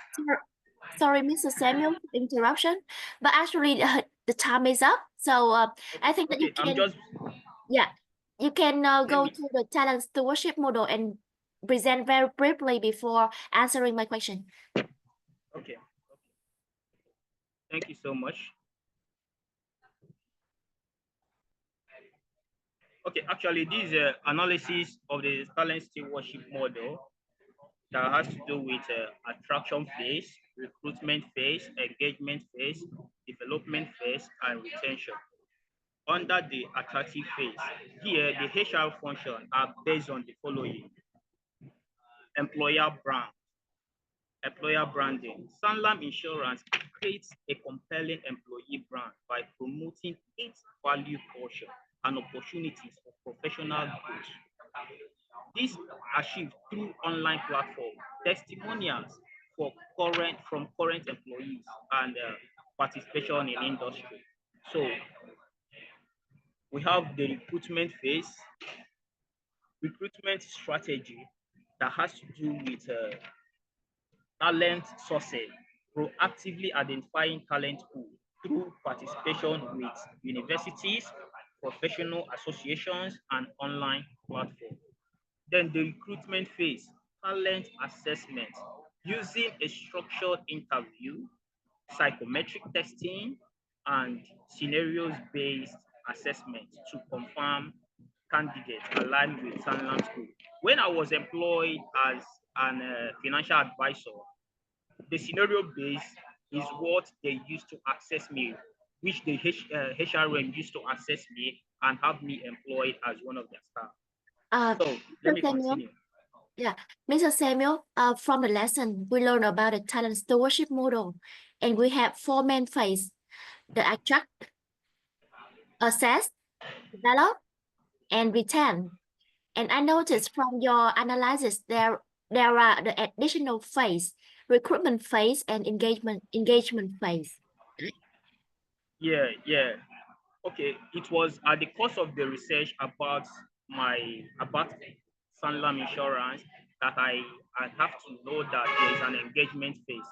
Sorry, Mr. Samuel, for interruption, but actually the time is up. So I think that you can, you can go to the talent stewardship model and present very briefly before answering my question. Okay. Thank you so much. Okay, actually, this is analysis of the talent stewardship model that has to do with attraction phase, recruitment phase, engagement phase, development phase, and retention. Under the attractive phase, here the HR functions are based on the following: employer branding. Sanlam Insurance creates a compelling employee brand by promoting its value culture and opportunities for professional growth. This is achieved through online platform, testimonials from current employees, and participation in industry. So we have the recruitment phase, recruitment strategy that has to do with talent sourcing, proactively identifying talent pool through participation with universities, professional associations, and online platforms. Then the recruitment phase, talent assessment, using a structured interview, psychometric testing, and scenarios-based assessment to confirm candidates aligned with Sanlam School. When I was employed as an financial advisor, the scenario-based is what they used to access me, which the HRM used to access me and have me employed as one of their staff. So let me continue. Yeah, Mr. Samuel, from the lesson, we learned about the talent stewardship model, and we have 4 main phases: the attract, assess, develop, and retain. And I noticed from your analysis there are the additional phase, recruitment phase, and engagement phase. Yeah. Okay, it was at the course of the research about Sanlam Insurance that I have to know that there is an engagement phase.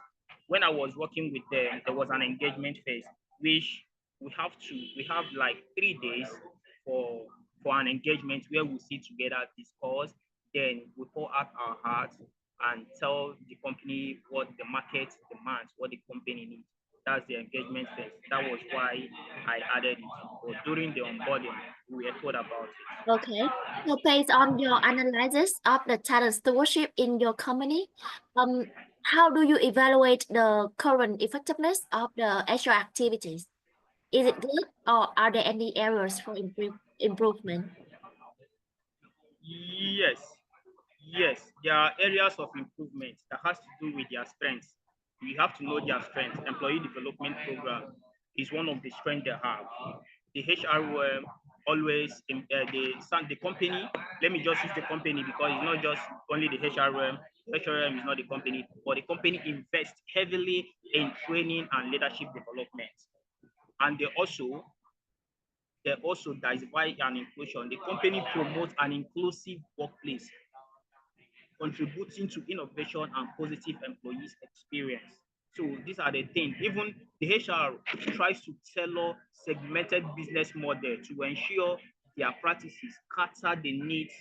When I was working with them, there was an engagement phase, which we have like 3 days for an engagement where we sit together, discuss, then we pour out our hearts and tell the company what the market demands, what the company needs. That's the engagement phase. That was why I added it. But during the onboarding, we were told about it. Okay. So based on your analysis of the talent stewardship in your company, how do you evaluate the current effectiveness of the HR activities? Is it good, or are there any areas for improvement? Yes, there are areas of improvement that has to do with their strengths. You have to know their strengths. Employee development program is one of the strengths they have. The HRM always the company. Let me just use the company because it's not just only the HRM. HRM is not the company, but the company invests heavily in training and leadership development, and they also diversify and inclusion. The company promotes an inclusive workplace, contributing to innovation and positive employees experience. So these are the things. Even the HR tries to tailor segmented business model to ensure their practices cater the needs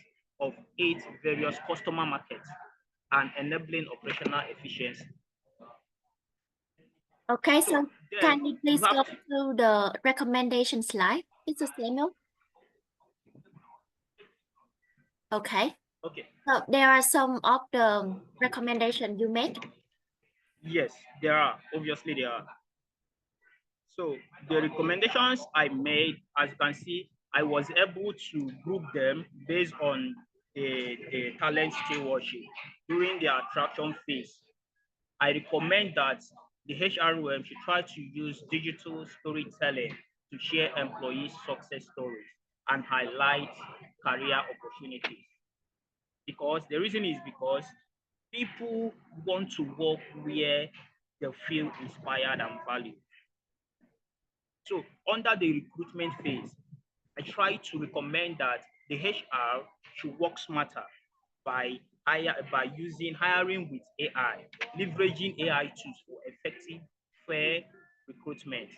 of 8 various customer markets and enabling operational efficiency. Okay, so can you please go through the recommendation slide, Mr. Samuel? Okay. So there are some of the recommendations you make? Yes, there are. Obviously, there are. So the recommendations I made, as you can see, I was able to group them based on the talent stewardship during the attraction phase. I recommend that the HRM should try to use digital storytelling to share employee success stories and highlight career opportunities. Because the reason is because people want to work where they feel inspired and valued. So under the recruitment phase, I try to recommend that the HR should work smarter by using hiring with AI, leveraging AI tools for effective, fair recruitment,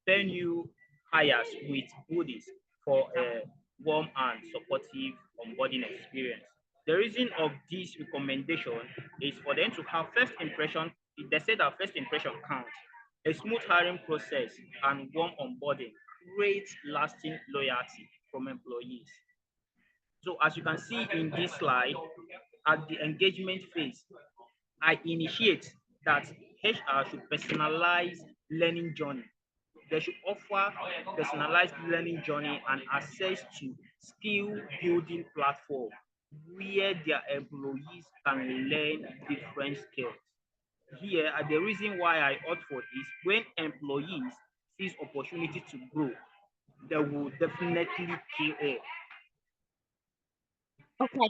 pair new hires with goodies for a warm and supportive onboarding experience. The reason of this recommendation is for them to have first impression. They say that first impression counts. A smooth hiring process and warm onboarding creates lasting loyalty from employees. So as you can see in this slide, at the engagement phase, I initiate that HR should personalize learning journey. They should offer personalized learning journey and access to skill building platform where their employees can learn different skills. Here, the reason why I opt for is when employees sees opportunity to grow, they will definitely kill it. Okay,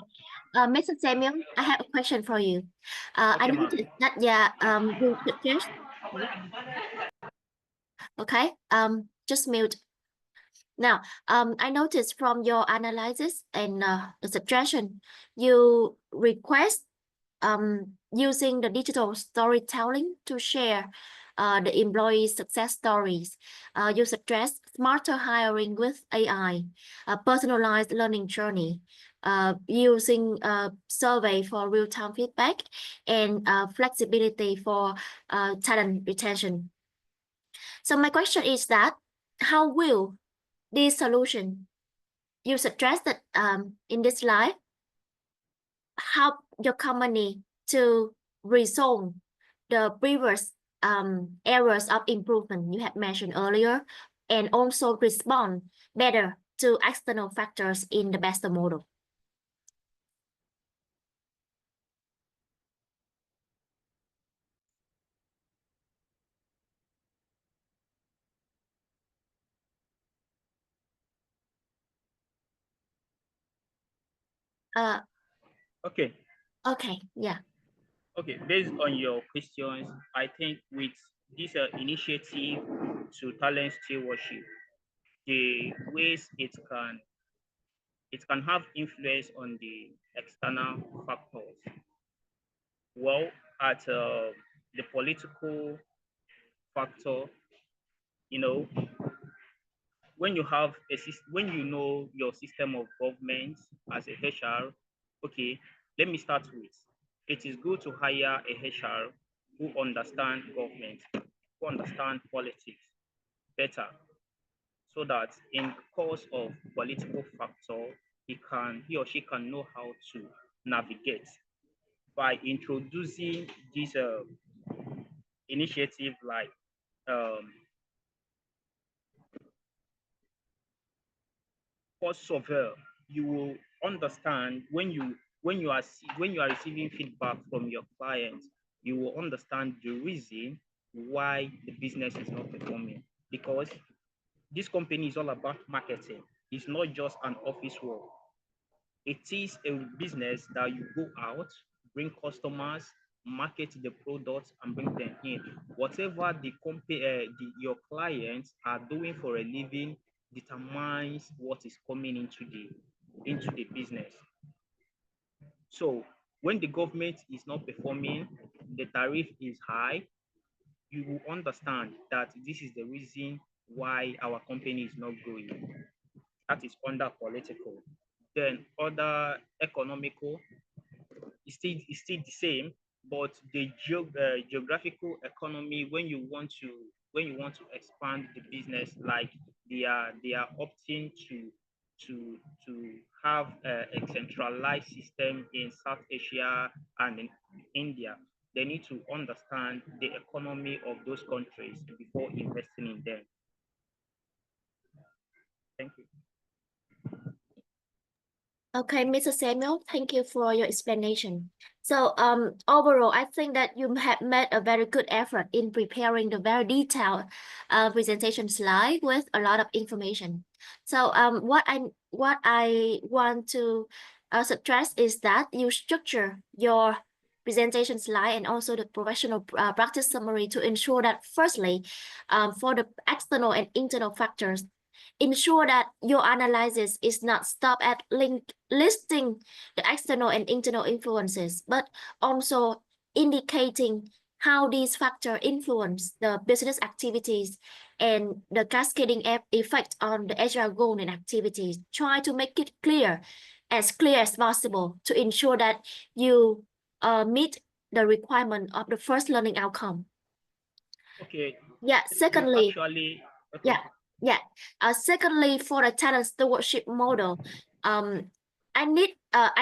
Mr. Samuel, I have a question for you. I Okay, ma'am. noticed that you suggest. Okay, just mute. Now, I noticed from your analysis and the suggestion, you request using the digital storytelling to share the employee success stories. You suggest smarter hiring with AI, personalized learning journey, using survey for real-time feedback, and flexibility for talent retention. So my question is that how will this solution you suggested in this slide help your company to resolve the previous areas of improvement you had mentioned earlier, and also respond better to external factors in the best model? Okay. Okay, yeah. Okay, based on your questions, I think with this initiative to talent stewardship, the ways it can have influence on the external factors. Well, at the political factor, you know, when you have when you know your system of government as a HR, okay, let me start with, it is good to hire a HR who understand government, who understand politics better, so that in course of political factor, he or she can know how to navigate by introducing this initiative like cost survey. You will understand when you are receiving feedback from your clients, you will understand the reason why the business is not performing, because this company is all about marketing. It's not just an office work. It is a business that you go out, bring customers, market the products, and bring them in. Whatever your clients are doing for a living determines what is coming into the business. So when the government is not performing, the tariff is high, you will understand that this is the reason why our company is not growing. That is under political. Then other economical is still the same, but the geographical economy, when you want to expand the business, like they are opting to have a centralized system in South Asia and in India. They need to understand the economy of those countries before investing in them. Thank you. Okay, Mr. Samuel, thank you for your explanation. So, overall, I think that you have made a very good effort in preparing the very detailed presentation slide with a lot of information. So, what I want to suggest is that you structure your presentation slide and also the professional practice summary to ensure that, firstly, for the external and internal factors, ensure that your analysis is not stopped at listing the external and internal influences, but also indicating how these factors influence the business activities and the cascading effect on the HR goal and activities. Try to make it clear as possible to ensure that you meet the requirement of the first learning outcome. Okay. Yeah, secondly, Actually, okay. yeah. Yeah. Secondly, for the talent stewardship model, I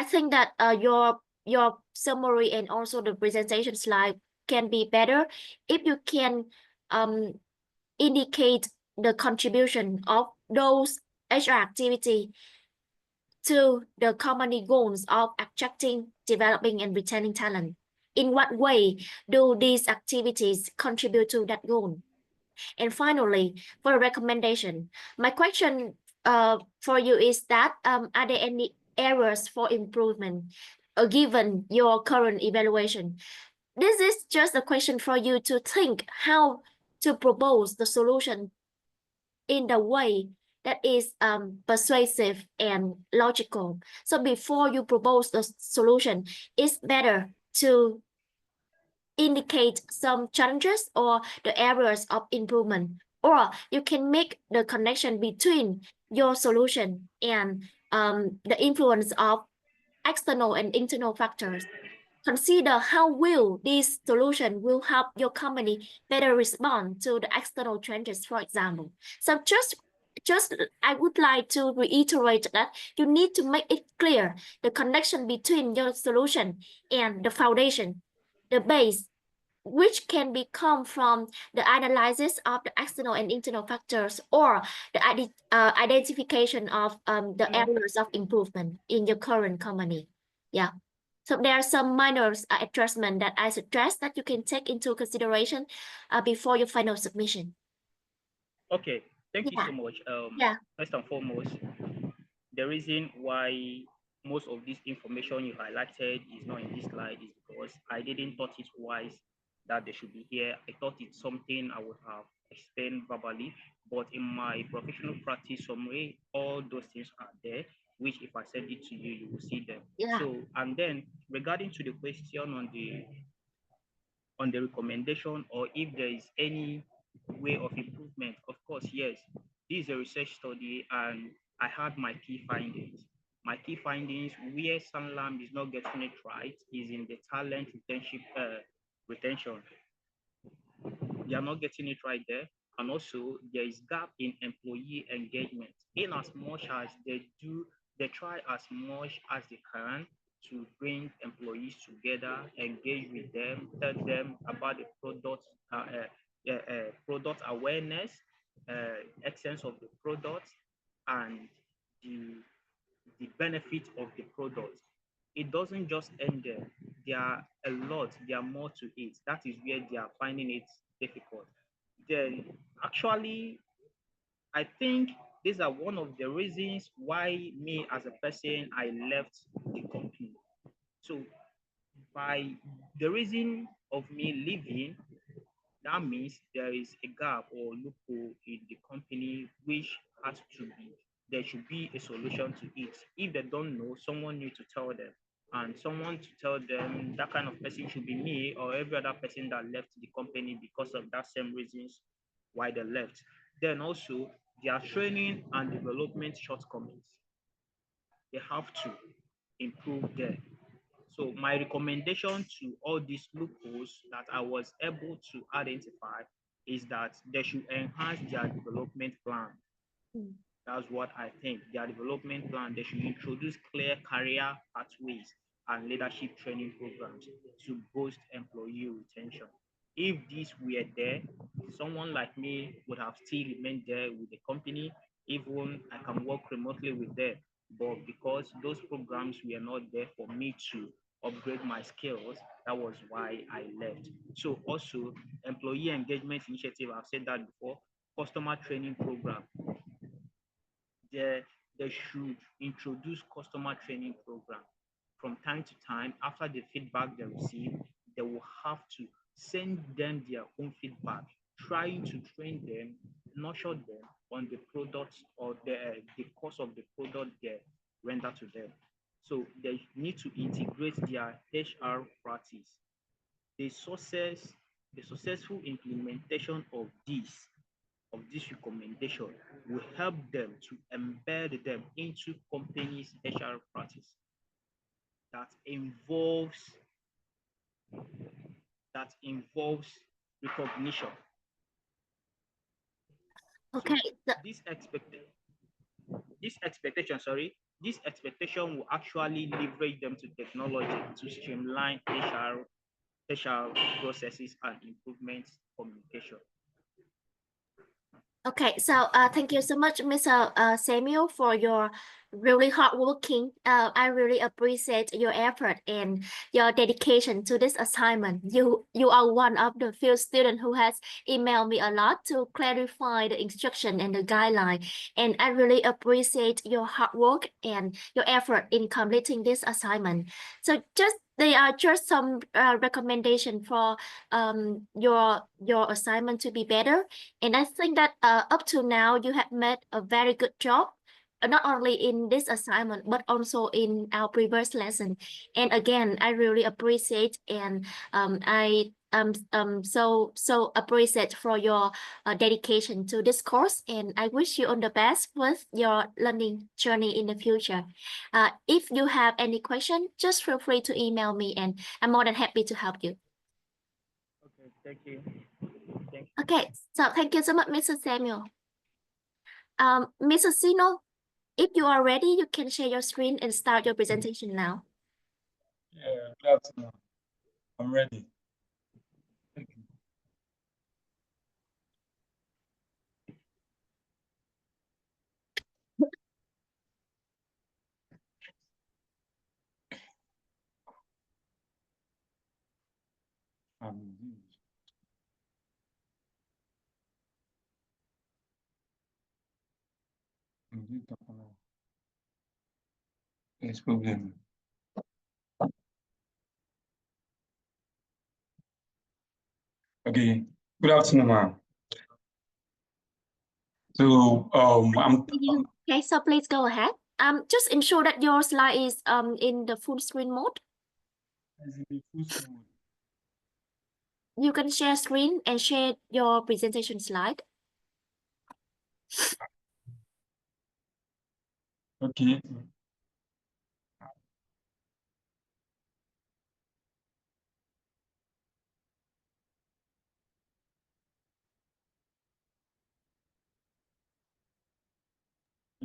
think that your summary and also the presentation slide can be better if you can indicate the contribution of those HR activity to the company goals of attracting, developing, and retaining talent. In what way do these activities contribute to that goal? And finally, for a recommendation, my question for you is that are there any areas for improvement given your current evaluation? This is just a question for you to think how to propose the solution in the way that is persuasive and logical. So before you propose the solution, it's better to indicate some challenges or the areas of improvement, or you can make the connection between your solution and the influence of external and internal factors. Consider how will this solution will help your company better respond to the external changes, for example. So just I would like to reiterate that you need to make it clear the connection between your solution and the foundation, the base, which can become from the analysis of the external and internal factors or the identification of the areas of improvement in your current company. Yeah. So there are some minor adjustments that I suggest that you can take into consideration before your final submission. Okay, thank you Yeah. so much. Yeah. First and foremost, the reason why most of this information you highlighted is not in this slide is because I didn't thought it wise that they should be here. I thought it's something I would have explained verbally, but in my professional practice summary, all those things are there, which if I send it to you, you will see them. Yeah. So, and then regarding to the question on the recommendation, or if there is any way of improvement, of course, yes. This is a research study and I had my key findings. My key findings where Sanlam is not getting it right is in the talent retention. They are not getting it right there. And also there is gap in employee engagement. In as much as they try as much as they can to bring employees together, engage with them, tell them about the product awareness, essence of the product, and the benefit of the product. It doesn't just end there. There are a lot, there are more to it. That is where they are finding it difficult. Then actually, I think these are one of the reasons why me as a person, I left the company. So by the reason of me leaving, that means there is a gap or loophole in the company which has to be, there should be a solution to it. If they don't know, someone needs to tell them. And someone to tell them, that kind of person should be me or every other person that left the company because of that same reasons why they left. Then also, their training and development shortcomings. They have to improve there. So my recommendation to all these loopholes that I was able to identify is that they should enhance their development plan. That's what I think. Their development plan, they should introduce clear career pathways and leadership training programs to boost employee retention. If these were there, someone like me would have still remained there with the company, even I can work remotely with them. but because those programs were not there for me to upgrade my skills, that was why I left. So also employee engagement initiative, I've said that before, customer training program. They should introduce customer training program. From time to time, after the feedback they receive, they will have to send them their own feedback, trying to train them, nurture them on the products or the course of the product they render to them. So they need to integrate their HR practice. The successful implementation of this recommendation will help them to embed them into companies' HR practice that involves recognition. Okay. So this expectation will actually leverage them to technology to streamline HR processes and improvement communication. Okay, so thank you so much, Mr. Samuel, for your really hardworking. I really appreciate your effort and your dedication to this assignment. You are one of the few students who has emailed me a lot to clarify the instruction and the guideline. And I really appreciate your hard work and your effort in completing this assignment. So they are just some recommendation for your assignment to be better. And I think that up to now, you have made a very good job, not only in this assignment, but also in our previous lesson. And again, I really appreciate and I so appreciate for your dedication to this course. And I wish you all the best with your learning journey in the future. If you have any question, just feel free to email me and I'm more than happy to help you. Okay, thank you. Okay, so thank you so much, Mr. Samuel. Mr. Sino, if you are ready, you can share your screen and start your presentation now. Yeah, good afternoon. I'm ready. Thank you. Yes, problem. Okay, good afternoon, ma'am. So Okay, so please go ahead. Just ensure that your slide is in the full screen mode. You can share screen and share your presentation slide. okay.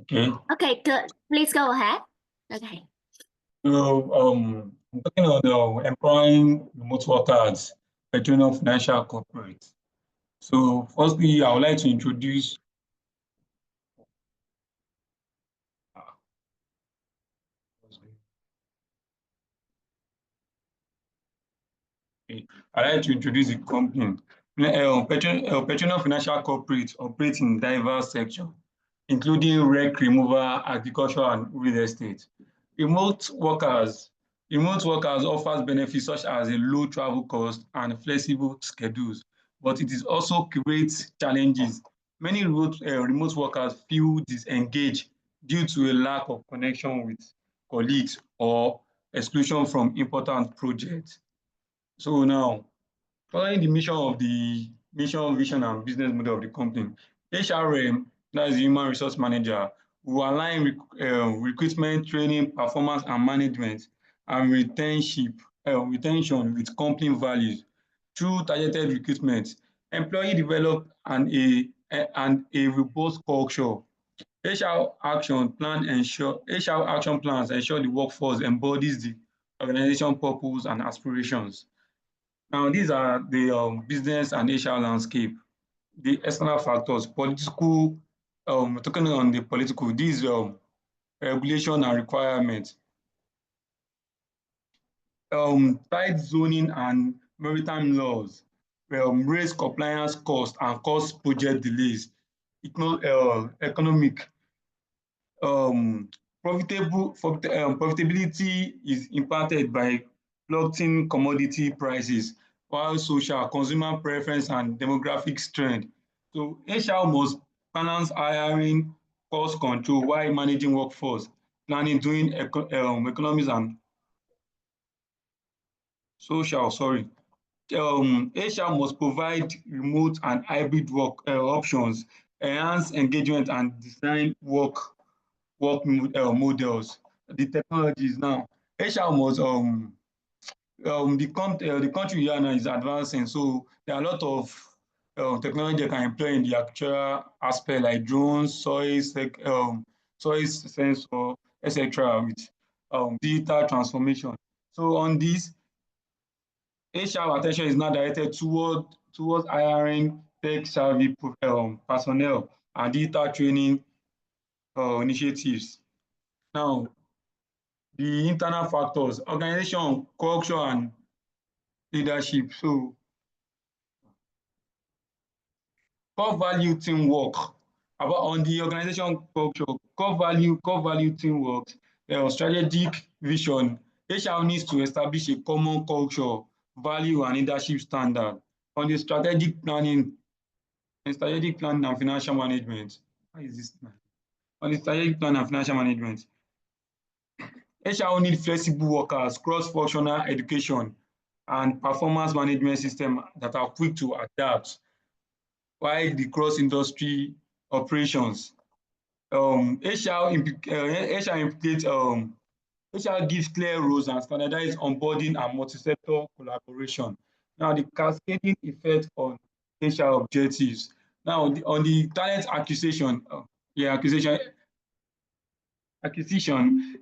Okay. Okay, good. Please go ahead. Okay. So I'm talking on employing remote workers, Petroleum Financial Corporate. So firstly, I would like to introduce the company. Petroleum Financial Corporate operates in diverse sectors, including wreck removal, agriculture, and real estate. Remote workers offers benefits such as a low travel cost and flexible schedules, but it is also creates challenges. Many remote workers feel disengaged due to a lack of connection with colleagues or exclusion from important projects. So now, following the mission, vision, and business model of the company, HRM, that is Human Resource Manager, will align recruitment, training, performance, and management, and retention with company values through targeted recruitment, employee development, and a robust culture. HR action plans ensure the workforce embodies the organization purpose and aspirations. Now, these are the business and HR landscape. The external factors, political, talking on the political, these regulation and requirements. Tight zoning and maritime laws raise compliance costs and cause project delays. Economic profitability is impacted by fluctuating commodity prices, while social, consumer preference, and demographic trend. So HR must balance hiring, cost control while managing workforce planning, doing economics and social. HR must provide remote and hybrid work options, enhance engagement, and design work models. The technologies now, HR must the country we are now is advancing, so there are a lot of technology they can employ in the actual aspect, like drones, soil sensor, etc. with digital transformation. So on this, HR attention is now directed towards hiring tech-savvy personnel and digital training initiatives. Now, the internal factors, organization, culture, and leadership. So, core value teamwork. On the organization culture, core value teamwork, strategic vision. HR needs to establish a common culture, value, and leadership standard. On the strategic planning and financial management. How is this now? On the strategic plan and financial management, HR need flexible workers, cross-functional education, and performance management system that are quick to adapt, while the cross-industry operations. HR gives clear rules and standardized onboarding and multi-sector collaboration. Now, the cascading effect on HR objectives. Now, on the talent acquisition,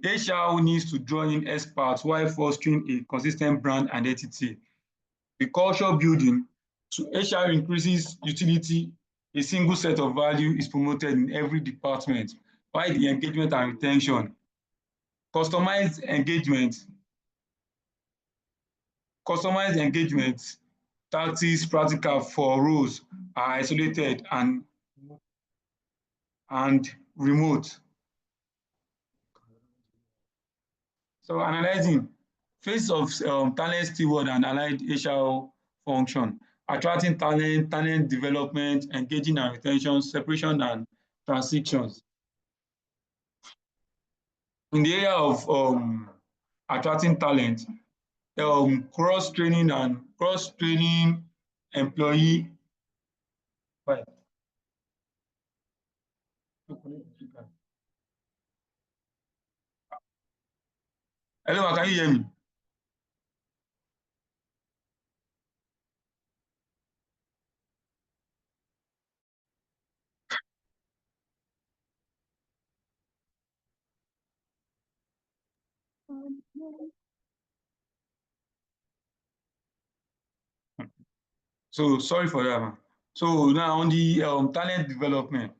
HR needs to draw in experts while fostering a consistent brand identity. The culture building, so HR increases utility, a single set of value is promoted in every department, while the engagement and retention, customized engagement tactics practical for roles are isolated and remote. So analyzing phase of talent steward and allied HR function, attracting talent development, engaging and retention, separation and transitions. In the area of attracting talent, cross-training employee. Right. Hello, can you hear me? So sorry for that, man. So now on the talent development.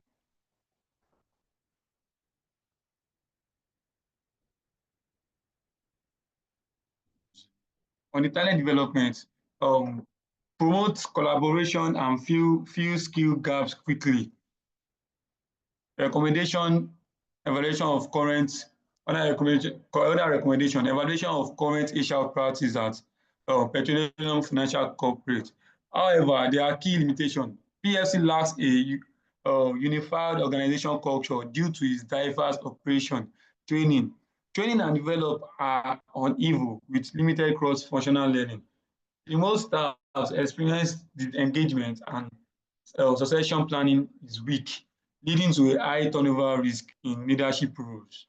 On the talent development, promote collaboration and fill skill gaps quickly. Evaluation of current HR practice at Petroleum Financial Corporate. However, there are key limitations. PFC lacks a unified organizational culture due to its diverse operation, training and develop are uneven with limited cross-functional learning. Most staffs experience the engagement and succession planning is weak, leading to a high turnover risk in leadership roles.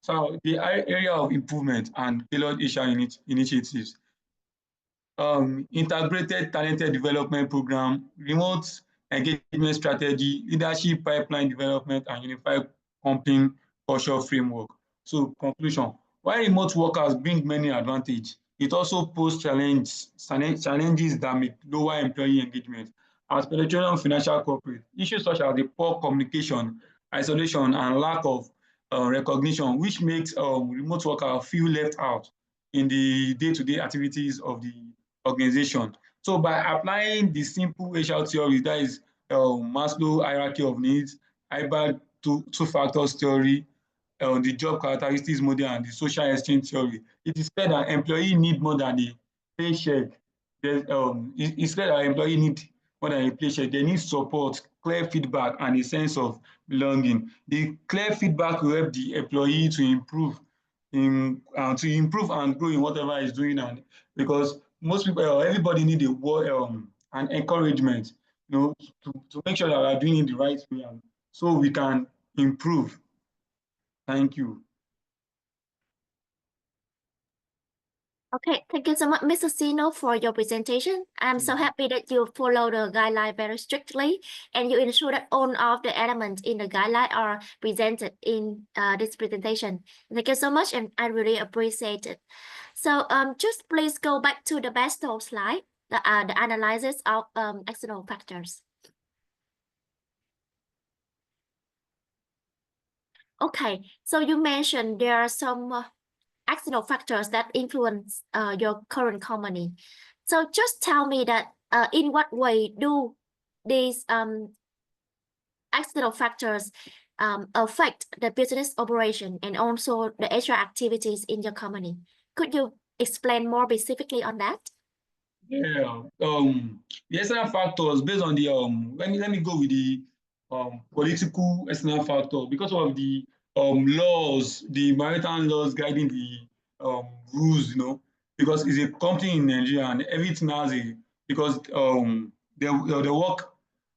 So the area of improvement and tailored HR initiatives, integrated talented development program, remote engagement strategy, leadership pipeline development, and unified company culture framework. So conclusion, while remote workers bring many advantages, it also poses challenges that may lower employee engagement. As Petroleum Financial Corporate, issues such as the poor communication, isolation, and lack of recognition, which makes remote workers feel left out in the day-to-day activities of the organization. So by applying the simple HR theory, that is Maslow hierarchy of needs, Ibert two factors theory, the job characteristics model, and the social exchange theory, it is clear that employee need more than a paycheck. It's clear that employee need more than a paycheck. They need support, clear feedback, and a sense of belonging. The clear feedback will help the employee to improve and grow in whatever he's doing, and because most people, everybody need a word and encouragement, to make sure that we're doing it the right way, and so we can improve. Thank you. Okay, thank you so much, Mr. Sino, for your presentation. I'm so happy that you follow the guideline very strictly, and you ensure that all of the elements in the guideline are presented in this presentation. Thank you so much, and I really appreciate it. So just please go back to the Bestow slide, the analysis of external factors. Okay, so you mentioned there are some external factors that influence your current company. So just tell me that in what way do these external factors affect the business operation and also the HR activities in your company? Could you explain more specifically on that? Yeah, the external factors based on the let me go with the political external factor, because of the laws, the maritime laws guiding the rules, because it's a company in Nigeria and everything has because they work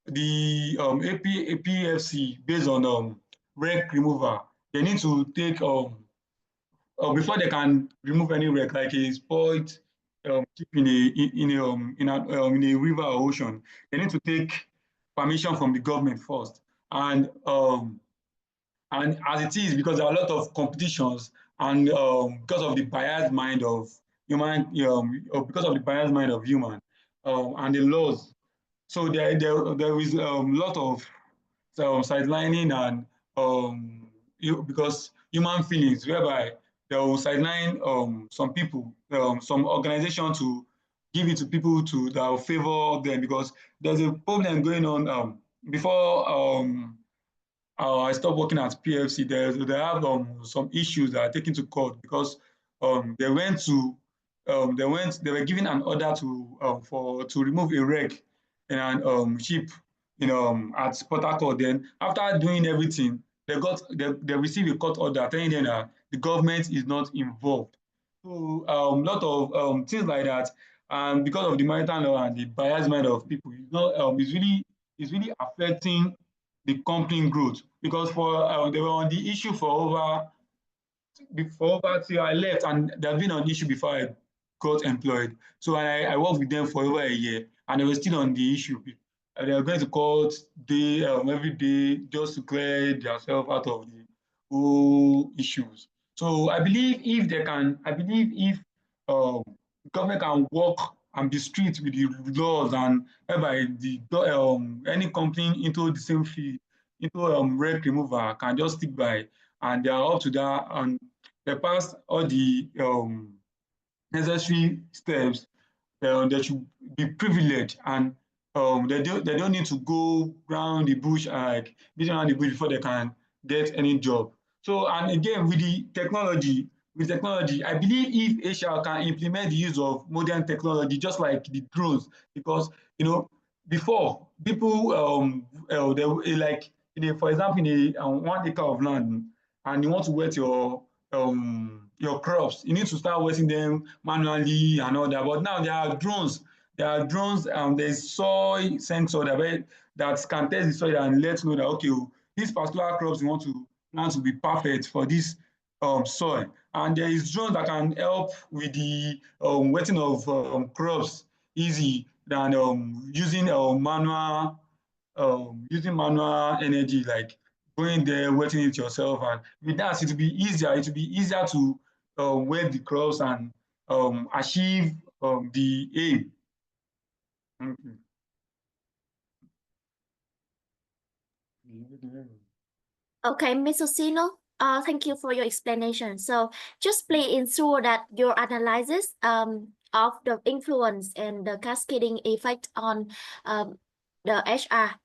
the APFC based on wreck removal. They need to take before they can remove any wreck, like a spoiled ship in a river or ocean, they need to take permission from the government first. And as it is, because there are a lot of competitions, and because of the biased mind of human, because of the biased mind of human and the laws, so there is a lot of sidelining and because human feelings, whereby they will sideline some people, some organization to give it to people that will favor them, because there's a problem going on before I stopped working at PFC. They have some issues that are taken to court because they were given an order to remove a wreck in an ship at Port Harcourt. Then after doing everything, they received a court order telling them that the government is not involved. So a lot of things like that, and because of the maritime law and the biased mind of people, it's really affecting the company growth, because they were on the issue for over till I left, and they've been on the issue before I got employed. So I worked with them for over a year, and they were still on the issue. They were going to court every day just to clear themselves out of the whole issues. So I believe if government can work and be strict with the laws, and whereby any company into the same field, into wreck removal, can just stick by, and they are up to that, and they pass all the necessary steps, they should be privileged, and they don't need to go round the bush, like beat around the bush before they can get any job. So, and again, with technology, I believe if HR can implement the use of modern technology, just like the drones, because before people for example, in a 1 acre of land, and you want to wet your crops, you need to start wetting them manually and all that. But now there are drones. There's soil sensor that can test the soil and let you know that, okay, these particular crops you want to plant to be perfect for this soil. And there is drones that can help with the wetting of crops easy than using manual energy, like going there, wetting it yourself. And with that, it will be easier to wet the crops and achieve the aim. Thank you. Okay, Mr. Sino, Thank you for your explanation. So just please ensure that your analysis of the influence and the cascading effect on the HR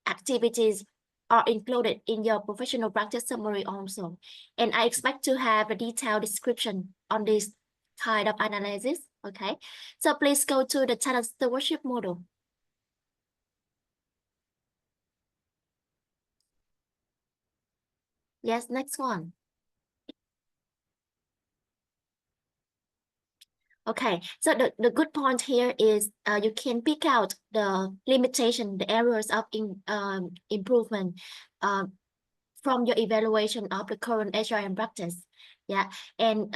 activities are included in your professional practice summary also. And I expect to have a detailed description on this kind of analysis. Okay, so please go to the talent stewardship model. Yes, next one. Okay, so the good point here is you can pick out the limitation, the areas of improvement from your evaluation of the current HRM practice. Yeah, and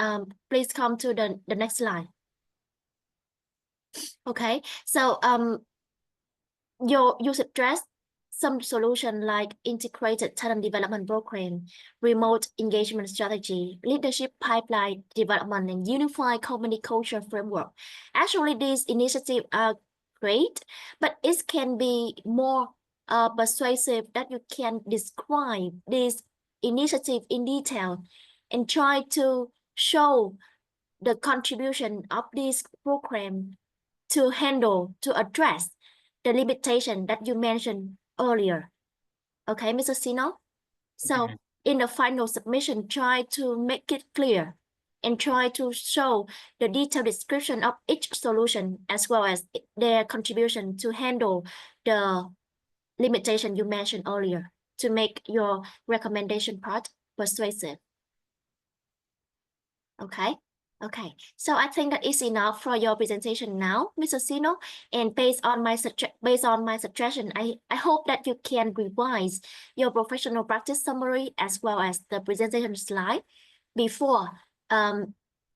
please come to the next slide. Okay, so you suggest some solution like integrated talent development program, remote engagement strategy, leadership pipeline development, and unified company culture framework. Actually, these initiatives are great, but it can be more persuasive that you can describe this initiative in detail and try to show the contribution of this program to address the limitation that you mentioned earlier. Okay, Mr. Sino? So in the final submission, try to make it clear and try to show the detailed description of each solution as well as their contribution to handle the limitation you mentioned earlier to make your recommendation part persuasive. Okay. Okay, so I think that is enough for your presentation now, Mr. Sino. And based on my suggestion, I hope that you can revise your professional practice summary as well as the presentation slide before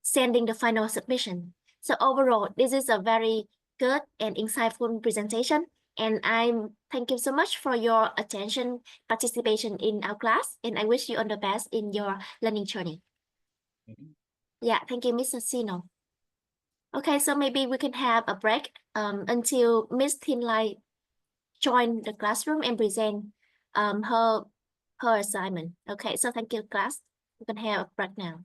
sending the final submission. So overall, this is a very good and insightful presentation. And I thank you so much for your attention, participation in our class, and I wish you all the best in your learning journey. Yeah, thank you, Mr. Sino. Okay, so maybe we can have a break until Miss Tin Lai join the classroom and present her assignment. Okay, so thank you, class. We can have a break now.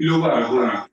Global.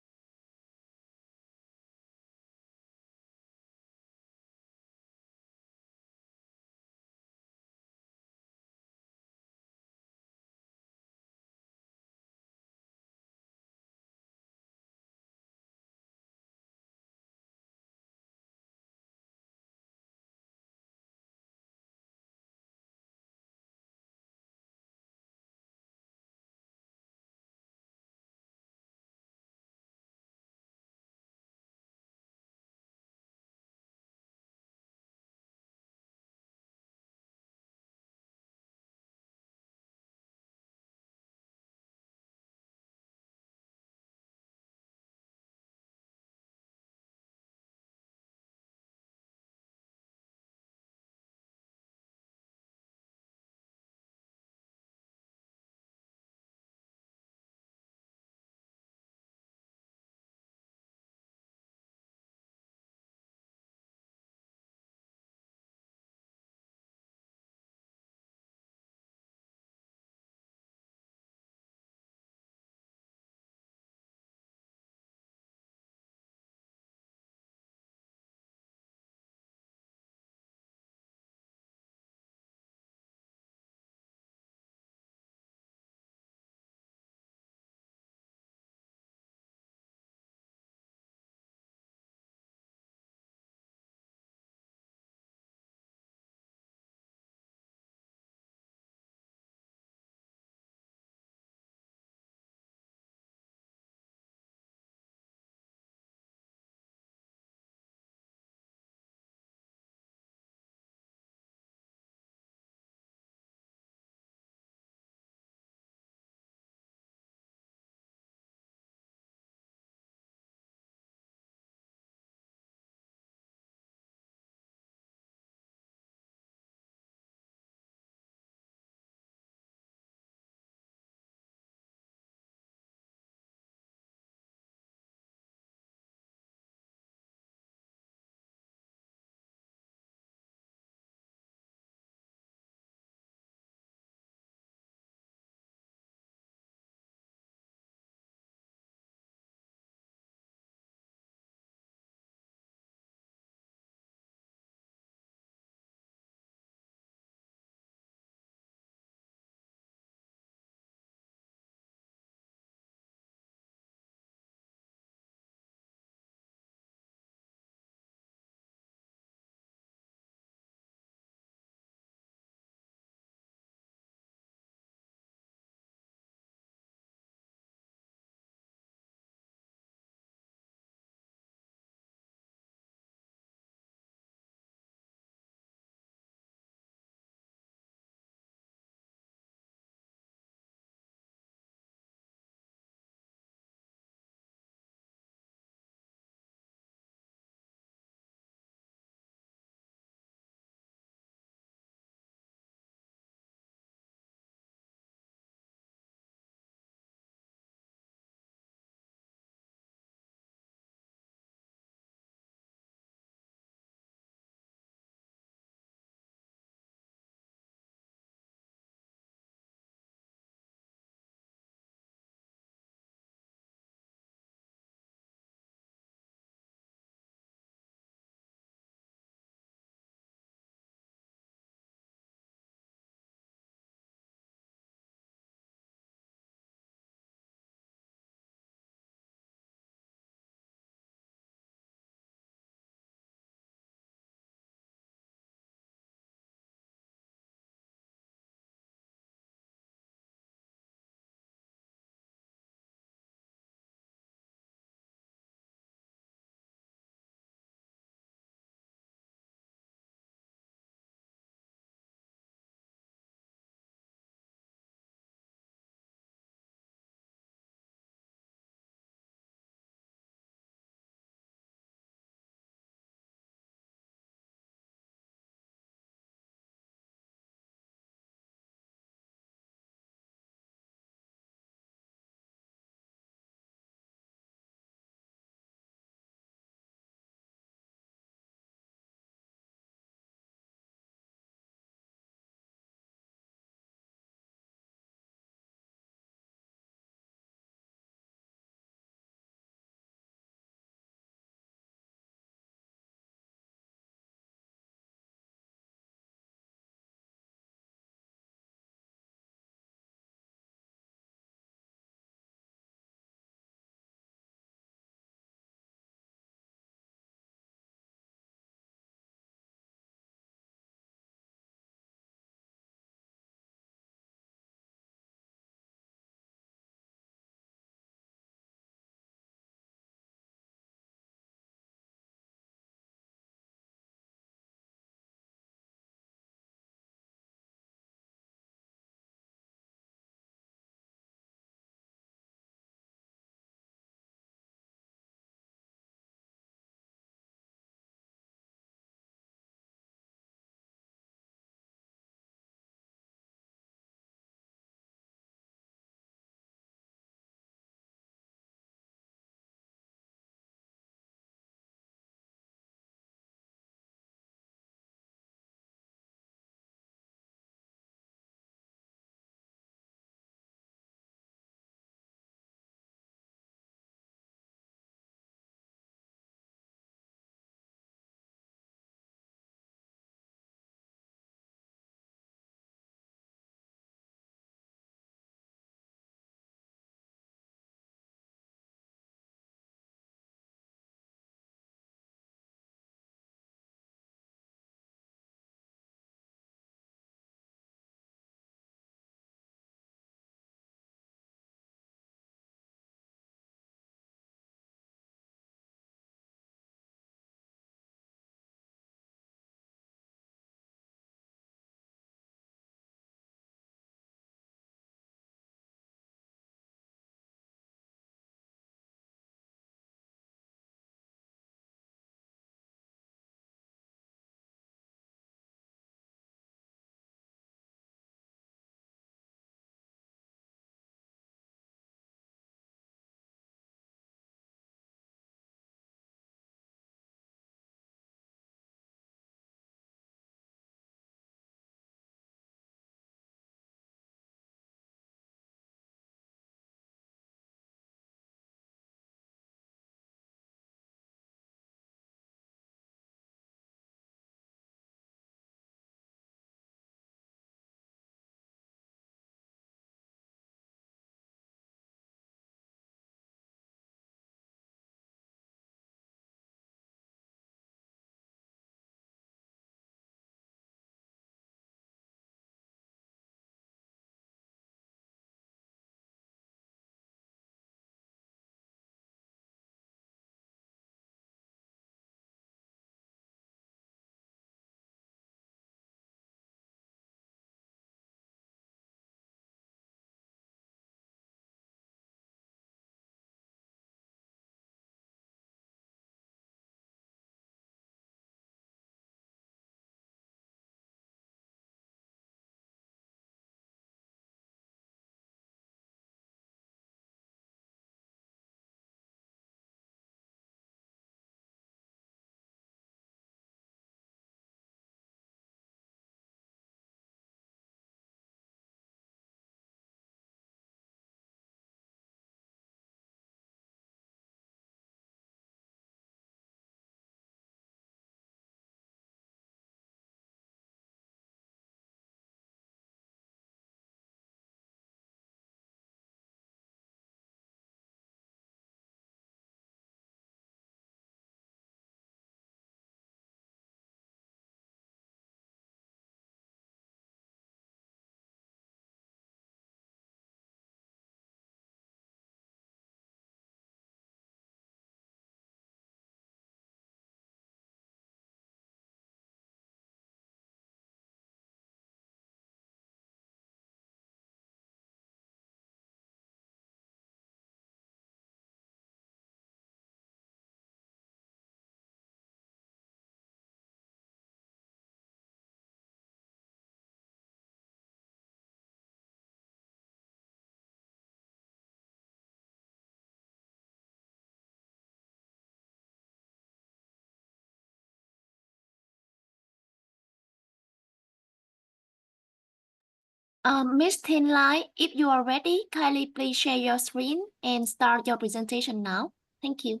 Miss Thin Lai, if you are ready, kindly please share your screen and start your presentation now. Thank you.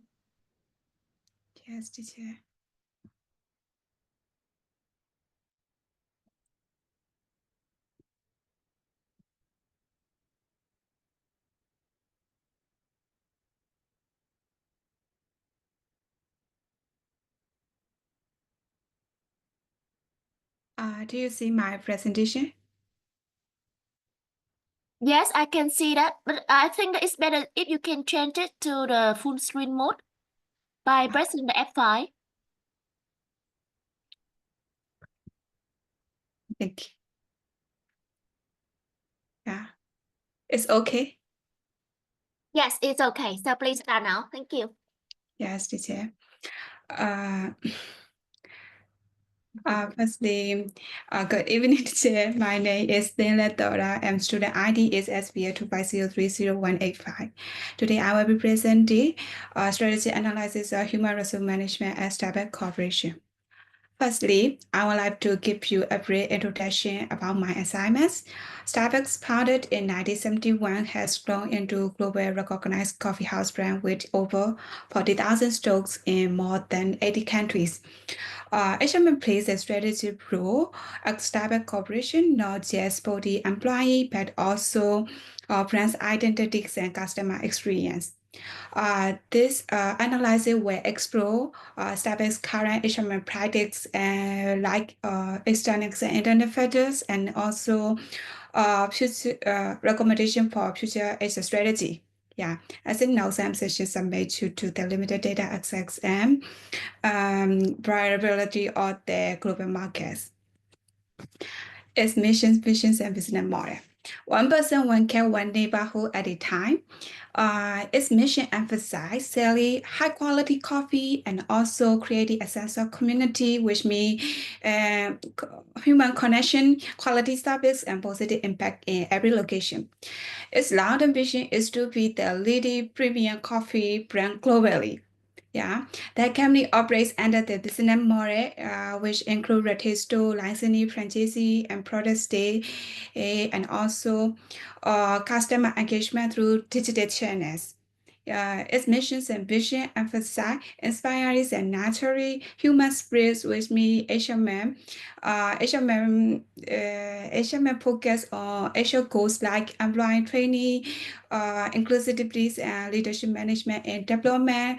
Yes, teacher. Do you see my presentation? Yes, I can see that, but I think that it's better if you can change it to the full screen mode by pressing the F5. Thank you. Yeah, it's okay. Yes, it's okay. So please start now. Thank you. Yes, teacher. Firstly, good evening, teacher. My name is Dela Dora, and student ID is SBA 250300185. Today, I will be presenting strategy analysis of human resource management at Starbucks Corporation. Firstly, I would like to give you a brief introduction about my assignments. Starbucks, founded in 1971, has grown into a globally recognized coffee house brand with over 40,000 stores in more than 80 countries. HMM plays a strategic role at Starbucks Corporation, not just for the employee, but also brand identities and customer experience. This analysis will explore Starbucks' current HMM practice like external and internal factors, and also future recommendation for future exit strategy. Yeah, as in now, some sessions are made to the limited data access and variability of the global markets. Its missions, visions, and business model. One person, one care, one neighborhood at a time. Its mission emphasizes selling high quality coffee and also creating a sense of community, which means human connection, quality service, and positive impact in every location. Its long-term vision is to be the leading premium coffee brand globally. Yeah, the company operates under the business model, which include retail store, licensing, franchisee, and product stay, and also customer engagement through digital channels. Its missions and vision emphasize inspiring and naturally human spirits with me, HMM. HMM focus on Asian goals like employee training, inclusivity and leadership management and development,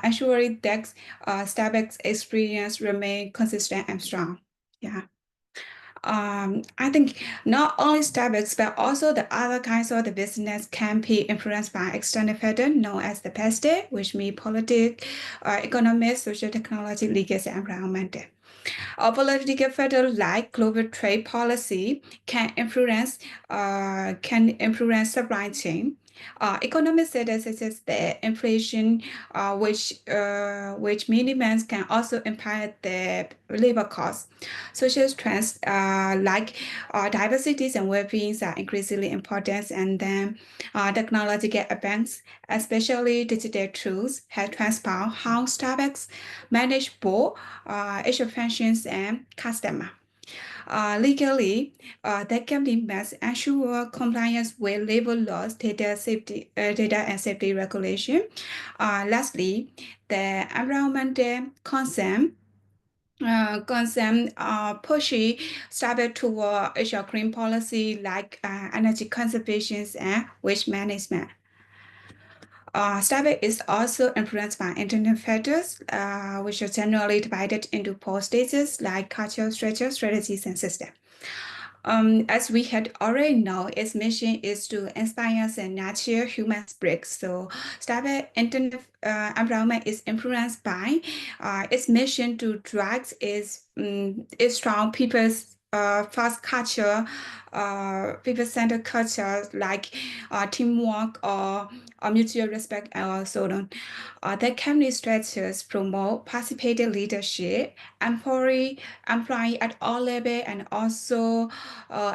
ensuring that Starbucks experience remain consistent and strong. Yeah. I think not only Starbucks, but also the other kinds of the business can be influenced by external factors known as the PESTE, which means politics, economic, social technology, legal, and environmental. Political factors like global trade policy can influence supply chain. Economic status such as the inflation, which many months can also impact the labor costs. Social trends like diversities and well-being are increasingly important, and then technological advances, especially digital tools, have transformed how Starbucks manage both issue functions and customer. Legally, that can be must ensure compliance with labor laws, data and safety regulation. Lastly, the environmental concern pushing Starbucks toward a green policy like energy conservation and waste management. Starbucks is also influenced by internal factors, which are generally divided into four stages like cultural structure, strategies, and systems. As we had already know, its mission is to inspire and nurture human spirit. So Starbucks internal environment is influenced by its mission to drive its strong people's fast culture, people-centered culture like teamwork or mutual respect and so on. The company structures promote participative leadership, employee at all levels, and also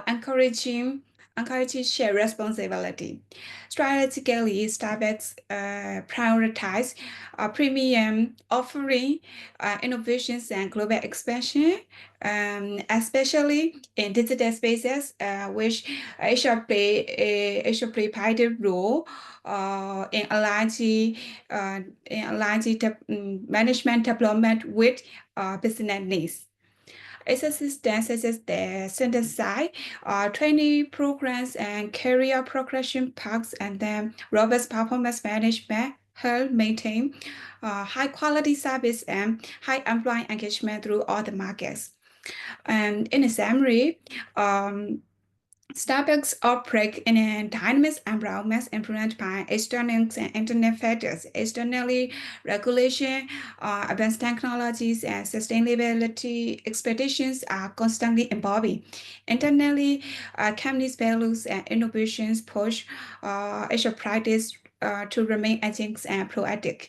encouraging encourages shared responsibility. Strategically, Starbucks prioritize premium offering, innovations, and global expansion, especially in digital spaces, which Asia play vital role in aligning management development with business needs. Assistance such as the synthesize, training programs and career progression paths, and then robust performance management help maintain high quality service and high employee engagement through all the markets. And in summary, Starbucks operate in a dynamic environment influenced by external and internal factors. Externally, regulation, advanced technologies, and sustainability expectations are constantly evolving. Internally, companies' values and innovations push Asia practice to remain agile and proactive.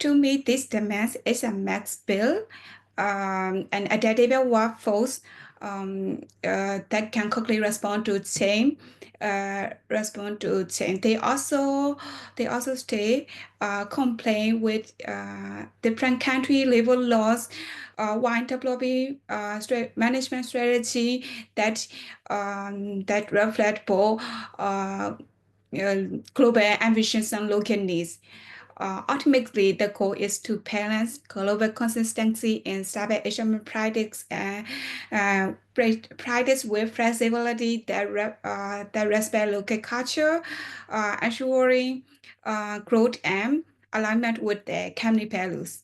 To meet these demands, Asia must build an adaptable workforce that can quickly respond to change. They also stay complying with different country level laws while developing management strategy that reflect both global ambitions and local needs. Ultimately, the goal is to balance global consistency in Starbucks Asian practice with flexibility that respect local culture, ensuring growth and alignment with the company values.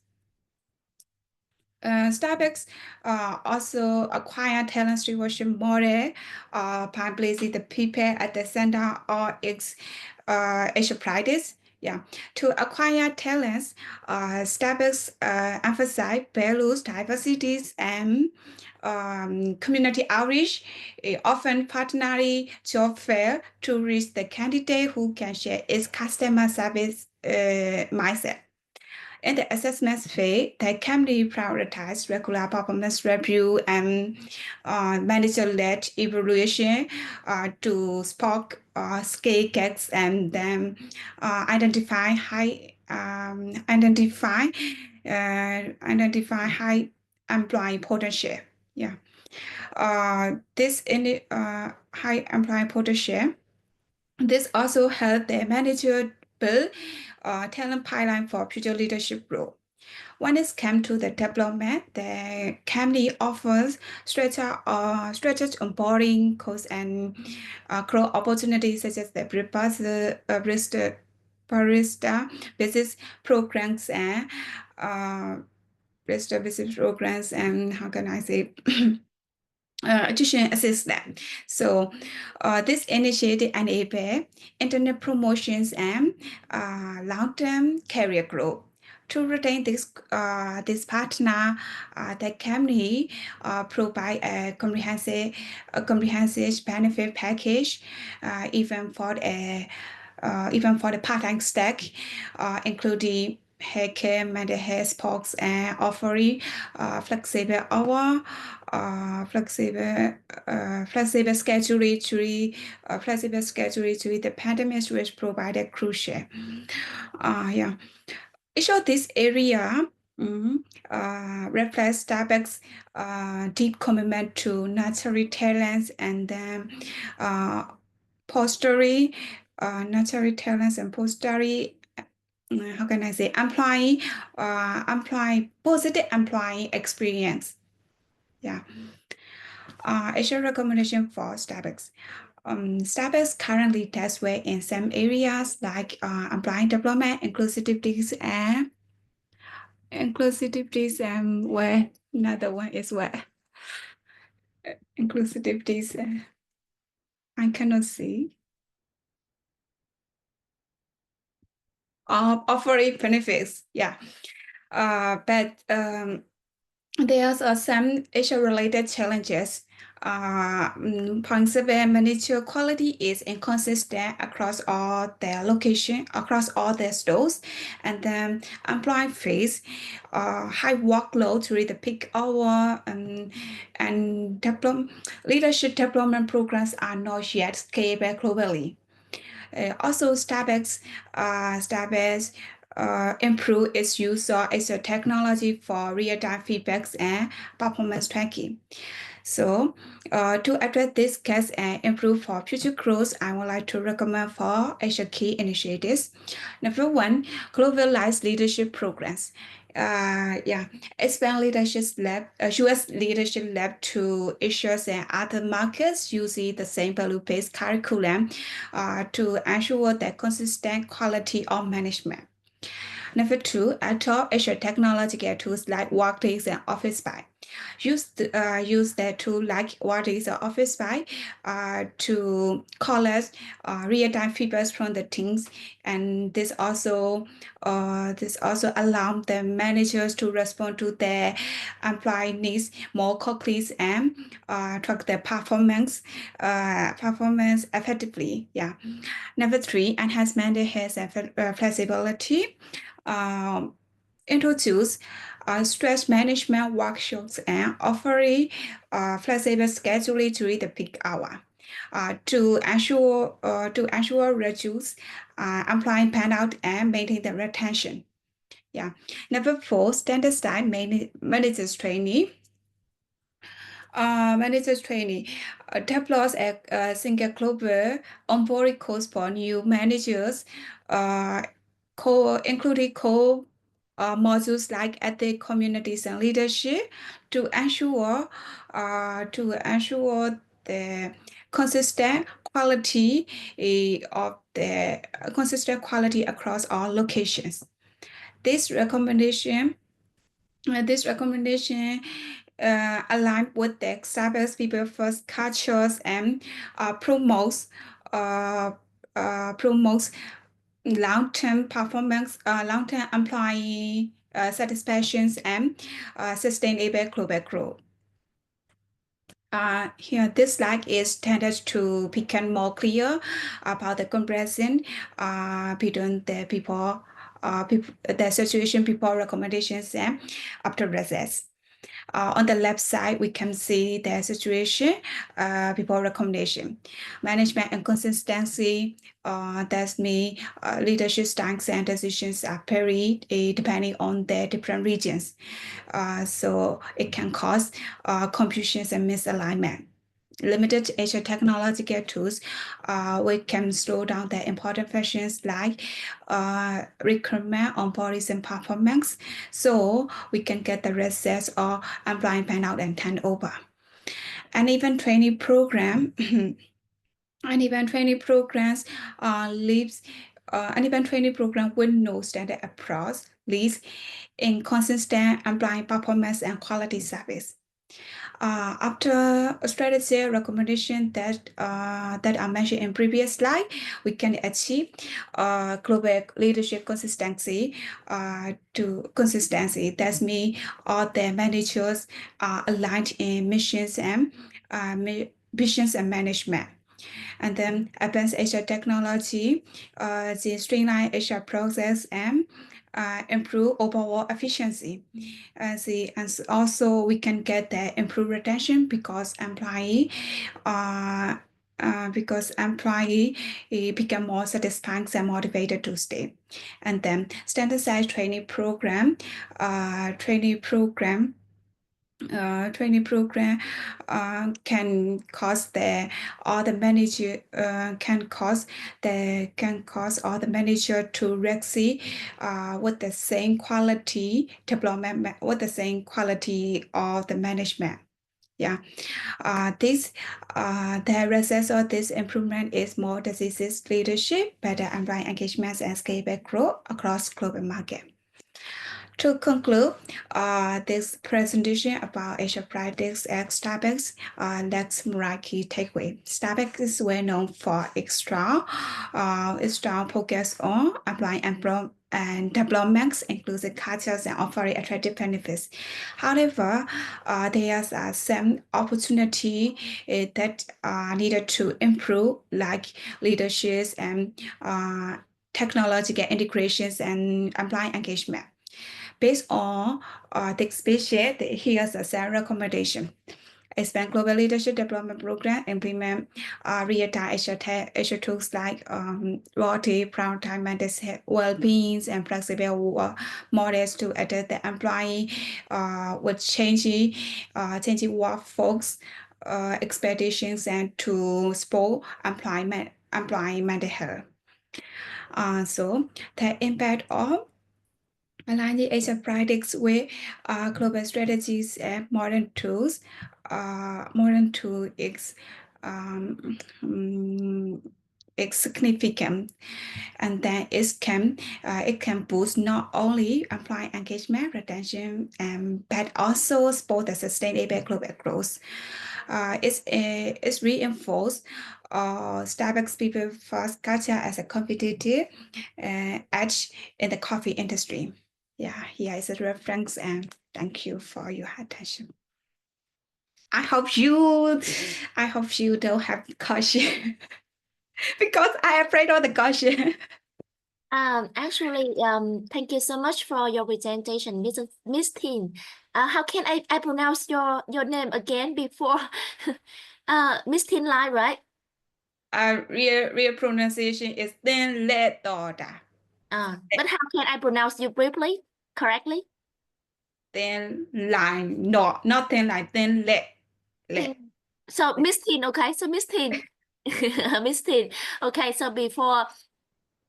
Starbucks also acquire talent stewardship model by placing the people at the center of its Asia practice. Yeah, to acquire talents, Starbucks emphasize values, diversities, and community outreach, often partnering job fair to reach the candidate who can share its customer service mindset. In the assessment phase, the company prioritizes regular performance review and manager-led evaluation to spot scale gaps and then identify high employee potential. Yeah, this in high employee potential. This also helps the manager build talent pipeline for future leadership role. When it comes to the development, the company offers structured onboarding courses and growth opportunities such as the barista business programs and how can I say teaching assistant. So this initiative enable internet promotions and long-term career growth. To retain this partner, the company provide a comprehensive benefit package, even for the part-time stack, including healthcare, mental health, sports, and offering flexible hour, flexible scheduling to the pandemic, which provided crucial. Yeah. Each of these area reflects Starbucks' deep commitment to natural talents and then natural talents and posturing. How can I say, employee positive employee experience. Yeah. Actual recommendation for Starbucks. Starbucks currently tests well in some areas like employee development, inclusivities, and where another one is where inclusivities. I cannot see. Offering benefits, yeah. But there are some issue-related challenges Point 7, manager quality is inconsistent across all their location, across all their stores. And then employee face high workload during the peak hour, and leadership development programs are not yet scalable globally. Also, Starbucks improve its use of its technology for real-time feedbacks and performance tracking. So, to address this case and improve for future growth, I would like to recommend 4 Asia key initiatives. Number 1, globalized leadership programs. Expand leadership lab, US leadership lab to Asia and other markets using the same value-based curriculum to ensure the consistent quality of management. Number 2, adopt Asia technological tools like Workday and Office Spy. Use that tool like Workday or Office Spy to collect real-time feedback from the teams, and this also allows the managers to respond to their employee needs more quickly and track their performance effectively. Number 3, enhancement has flexibility. Introduce stress management workshops and offering flexible scheduling during the peak hour to ensure reduce employee burnout and maintain the retention. Number 4, standardized managers training. Managers training develops a single global onboarding course for new managers, including core modules like ethics, communities, and leadership to ensure the consistent quality across all locations. This recommendation align with the Starbucks people first cultures and promotes long-term performance, long-term employee satisfactions, and sustainable global growth. Here, this slide is intended to become more clear about the comparison between the the situation before recommendations and after results. On the left side, we can see the situation before recommendation. Management and consistency, that's mean leadership stance and decisions are varied depending on the different regions. So it can cause confusion and misalignment. Limited Asia technological tools, we can slow down the important functions like recruitment, onboarding, and performance, so we can get the results or employee burnout and turnover. An event training program, an event training program with no standard approach leads inconsistent employee performance and quality service. After a strategy recommendation that I mentioned in previous slide, we can achieve global leadership consistency. That means all the managers are aligned in missions and management. And then advanced Asia technology, the streamline Asia process and improve overall efficiency. And also we can get the improved retention because employee become more satisfied and motivated to stay. And then standardized training program can cause all the manager to exceed with the same quality development, with the same quality of the management. The results of this improvement is more decisive leadership, better employee engagement, and scalable growth across global market. To conclude this presentation about Asia practice at Starbucks, let's summarize key takeaway. Starbucks is well known for its strong focus on applying and developments, inclusive cultures, and offering attractive benefits. However, there are some opportunity that are needed to improve, like leaderships and technological integrations and employee engagement. Based on the species, here's some recommendation. Expand global leadership development program, implement real-time Asia tools like royalty, prioritize mental well-being, and flexible models to adapt the employee with changing workforce expectations and to support employee mental health. So the impact of aligning Asia practice with global strategies and modern tools is significant, and then it can boost not only employee engagement, retention, but also support the sustainable global growth. It's reinforced Starbucks people first culture as a competitive edge in the coffee industry. Yeah, here is a reference, and thank you for your attention. I hope you don't have caution because I am afraid of the caution. Actually, thank you so much for your presentation, Miss Tin. How can I pronounce your name again before? Miss Tin Lai, right? Real pronunciation is Tin Lê Đà. But how can I pronounce you briefly, correctly? Tin Lai, not Tin Lai, Tin Lê. So Miss Tin, okay. So Miss Tin, Miss Tin, okay. So before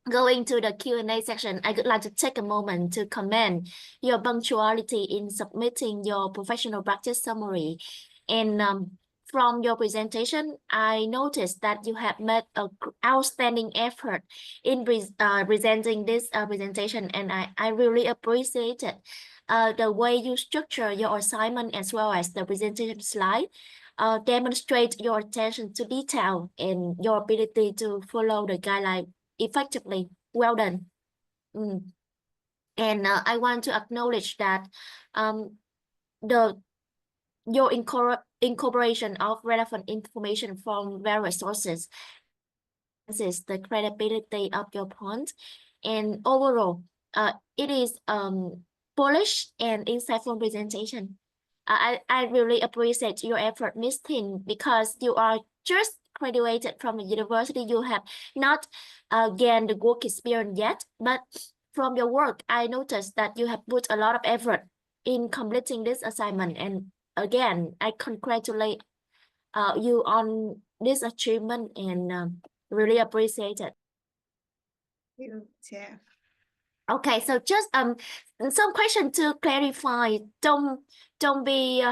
going to the Q&A section, I would like to take a moment to commend your punctuality in submitting your professional practice summary. And from your presentation, I noticed that you have made an outstanding effort in presenting this presentation, and I really appreciate it. The way you structure your assignment as well as the presentation slide demonstrate your attention to detail and your ability to follow the guideline effectively. Well done. And I want to acknowledge that your incorporation of relevant information from various sources is the credibility of your point, and overall it is polished and insightful presentation. I really appreciate your effort, Miss Tin, because you are just graduated from the university. You have not gained the work experience yet, but from your work, I noticed that you have put a lot of effort in completing this assignment. And again, I congratulate you on this achievement and really appreciate it. Yeah. Okay, so just some question to clarify. Don't be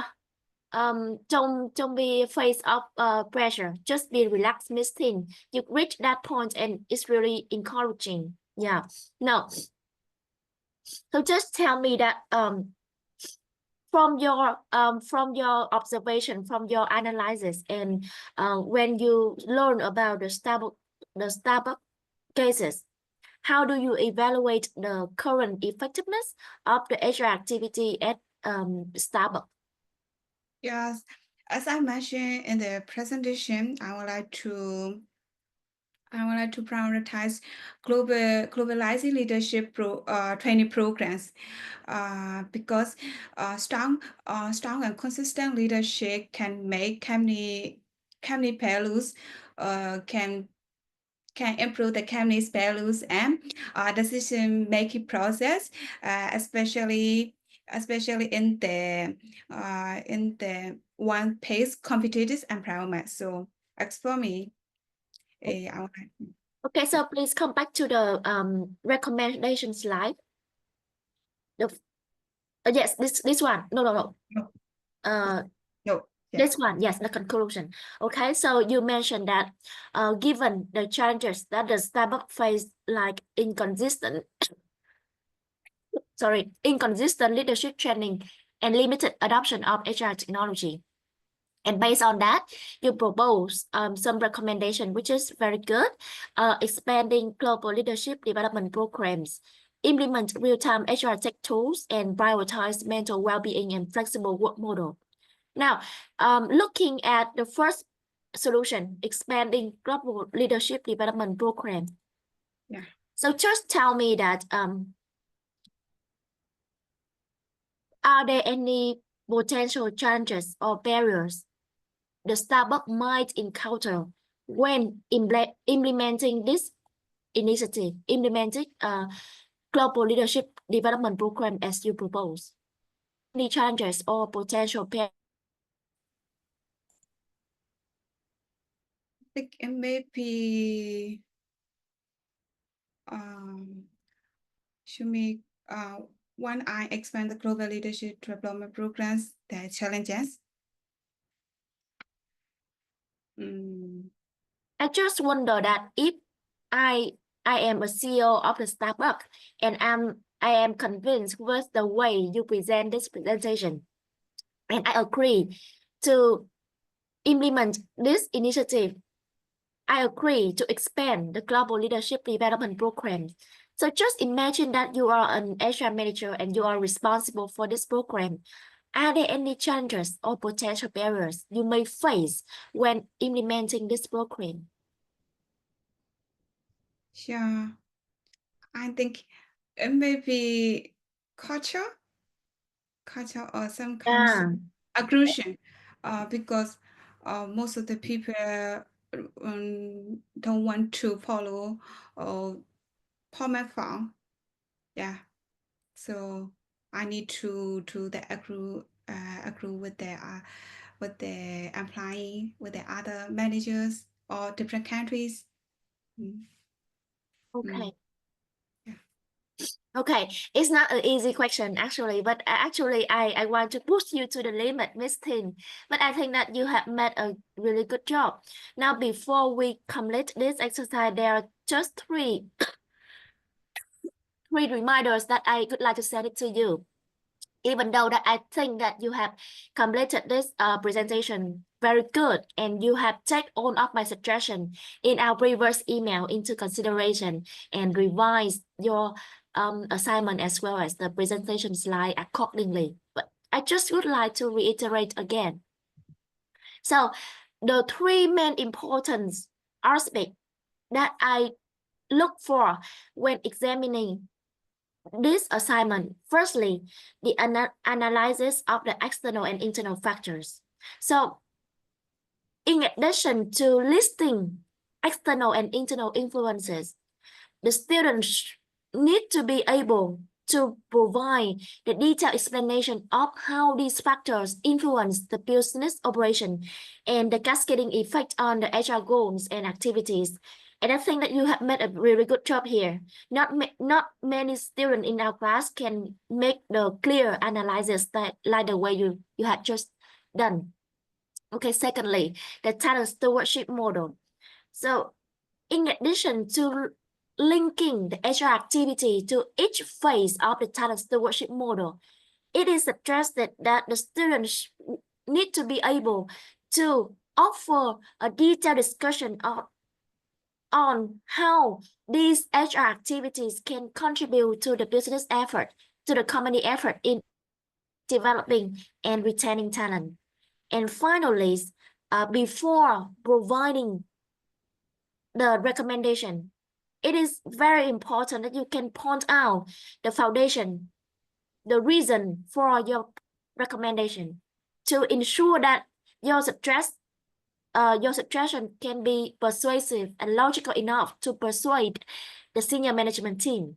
face of pressure. Just be relaxed, Miss Tin. You reach that point and it's really encouraging. Yeah. No. So just tell me that from your observation, from your analysis, and when you learn about the Starbucks cases, how do you evaluate the current effectiveness of the HR activity at Starbucks? Yes, as I mentioned in the presentation, I would like to prioritize globalizing leadership training programs because strong and consistent leadership can make company values can improve the company's values and decision-making process, especially in the one-pace competitive environment. So, as for me, Okay, so please come back to the recommendation slide. Yes, this one. No. No. This one, yes, the conclusion. Okay, so you mentioned that given the challenges that the Starbucks face, like inconsistent inconsistent leadership training and limited adoption of HR technology. And based on that, you propose some recommendation, which is very good. Expanding global leadership development programs, implement real-time HR tech tools, and prioritize mental well-being and flexible work model. Now, looking at the first solution, expanding global leadership development program. Yeah. So just tell me that are there any potential challenges or barriers the Starbucks might encounter when implementing this initiative, implementing global leadership development program as you propose? Any challenges or potential barriers? I think it may be should make when I expand the global leadership development programs, there are challenges. I just wonder that if I am a CEO of the Starbucks and I am convinced with the way you present this presentation, and I agree to implement this initiative. I agree to expand the global leadership development program. So just imagine that you are an HR manager and you are responsible for this program. Are there any challenges or potential barriers you may face when implementing this program? Yeah, I think it may be culture or some kind of aggression, because most of the people don't want to follow format form. Yeah, so I need to do the agree with the employee, with the other managers or different countries. Okay. Yeah. Okay, it's not an easy question actually, but actually I want to push you to the limit, Miss Tin. But I think that you have made a really good job. Now, before we complete this exercise, there are just three reminders that I would like to send it to you. Even though that I think that you have completed this presentation very good and you have taken all of my suggestions in our previous email into consideration and revised your assignment as well as the presentation slide accordingly. But I just would like to reiterate again. So the three main important aspects that I look for when examining this assignment, firstly, the analysis of the external and internal factors. So in addition to listing external and internal influences, the students need to be able to provide the detailed explanation of how these factors influence the business operation and the cascading effect on the HR goals and activities. And I think that you have made a really good job here. Not many students in our class can make the clear analysis that like the way you had just done. Okay, secondly, the talent stewardship model. So in addition to linking the HR activity to each phase of the talent stewardship model, it is suggested that the students need to be able to offer a detailed discussion on how these HR activities can contribute to the business effort, to the company effort in developing and retaining talent. And finally, before providing the recommendation, it is very important that you can point out the foundation, the reason for your recommendation to ensure that your suggestion can be persuasive and logical enough to persuade the senior management team.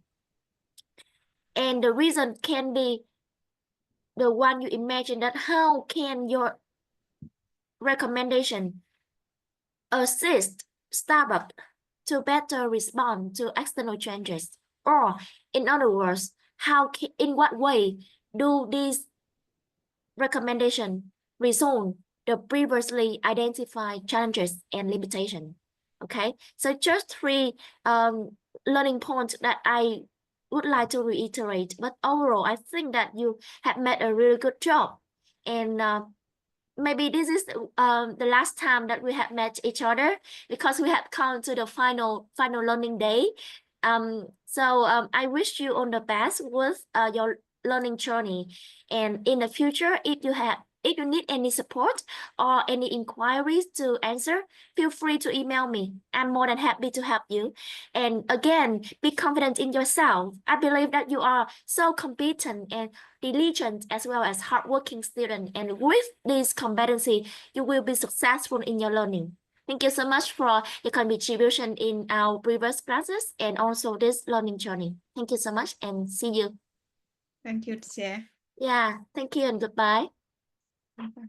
And the reason can be the one you imagine, that how can your recommendation assist Starbucks to better respond to external changes? Or in other words, in what way do these recommendations resolve the previously identified challenges and limitations? Okay, so just three learning points that I would like to reiterate, but overall, I think that you have made a really good job. And maybe this is the last time that we have met each other because we have come to the final learning day. So I wish you all the best with your learning journey. And in the future, if you need any support or any inquiries to answer, feel free to email me. I'm more than happy to help you. And again, be confident in yourself. I believe that you are so competent and diligent as well as hardworking student. And with this competency, you will be successful in your learning. Thank you so much for your contribution in our previous classes and also this learning journey. Thank you so much and see you. Thank you, teacher. Yeah, thank you and goodbye. Bye-bye.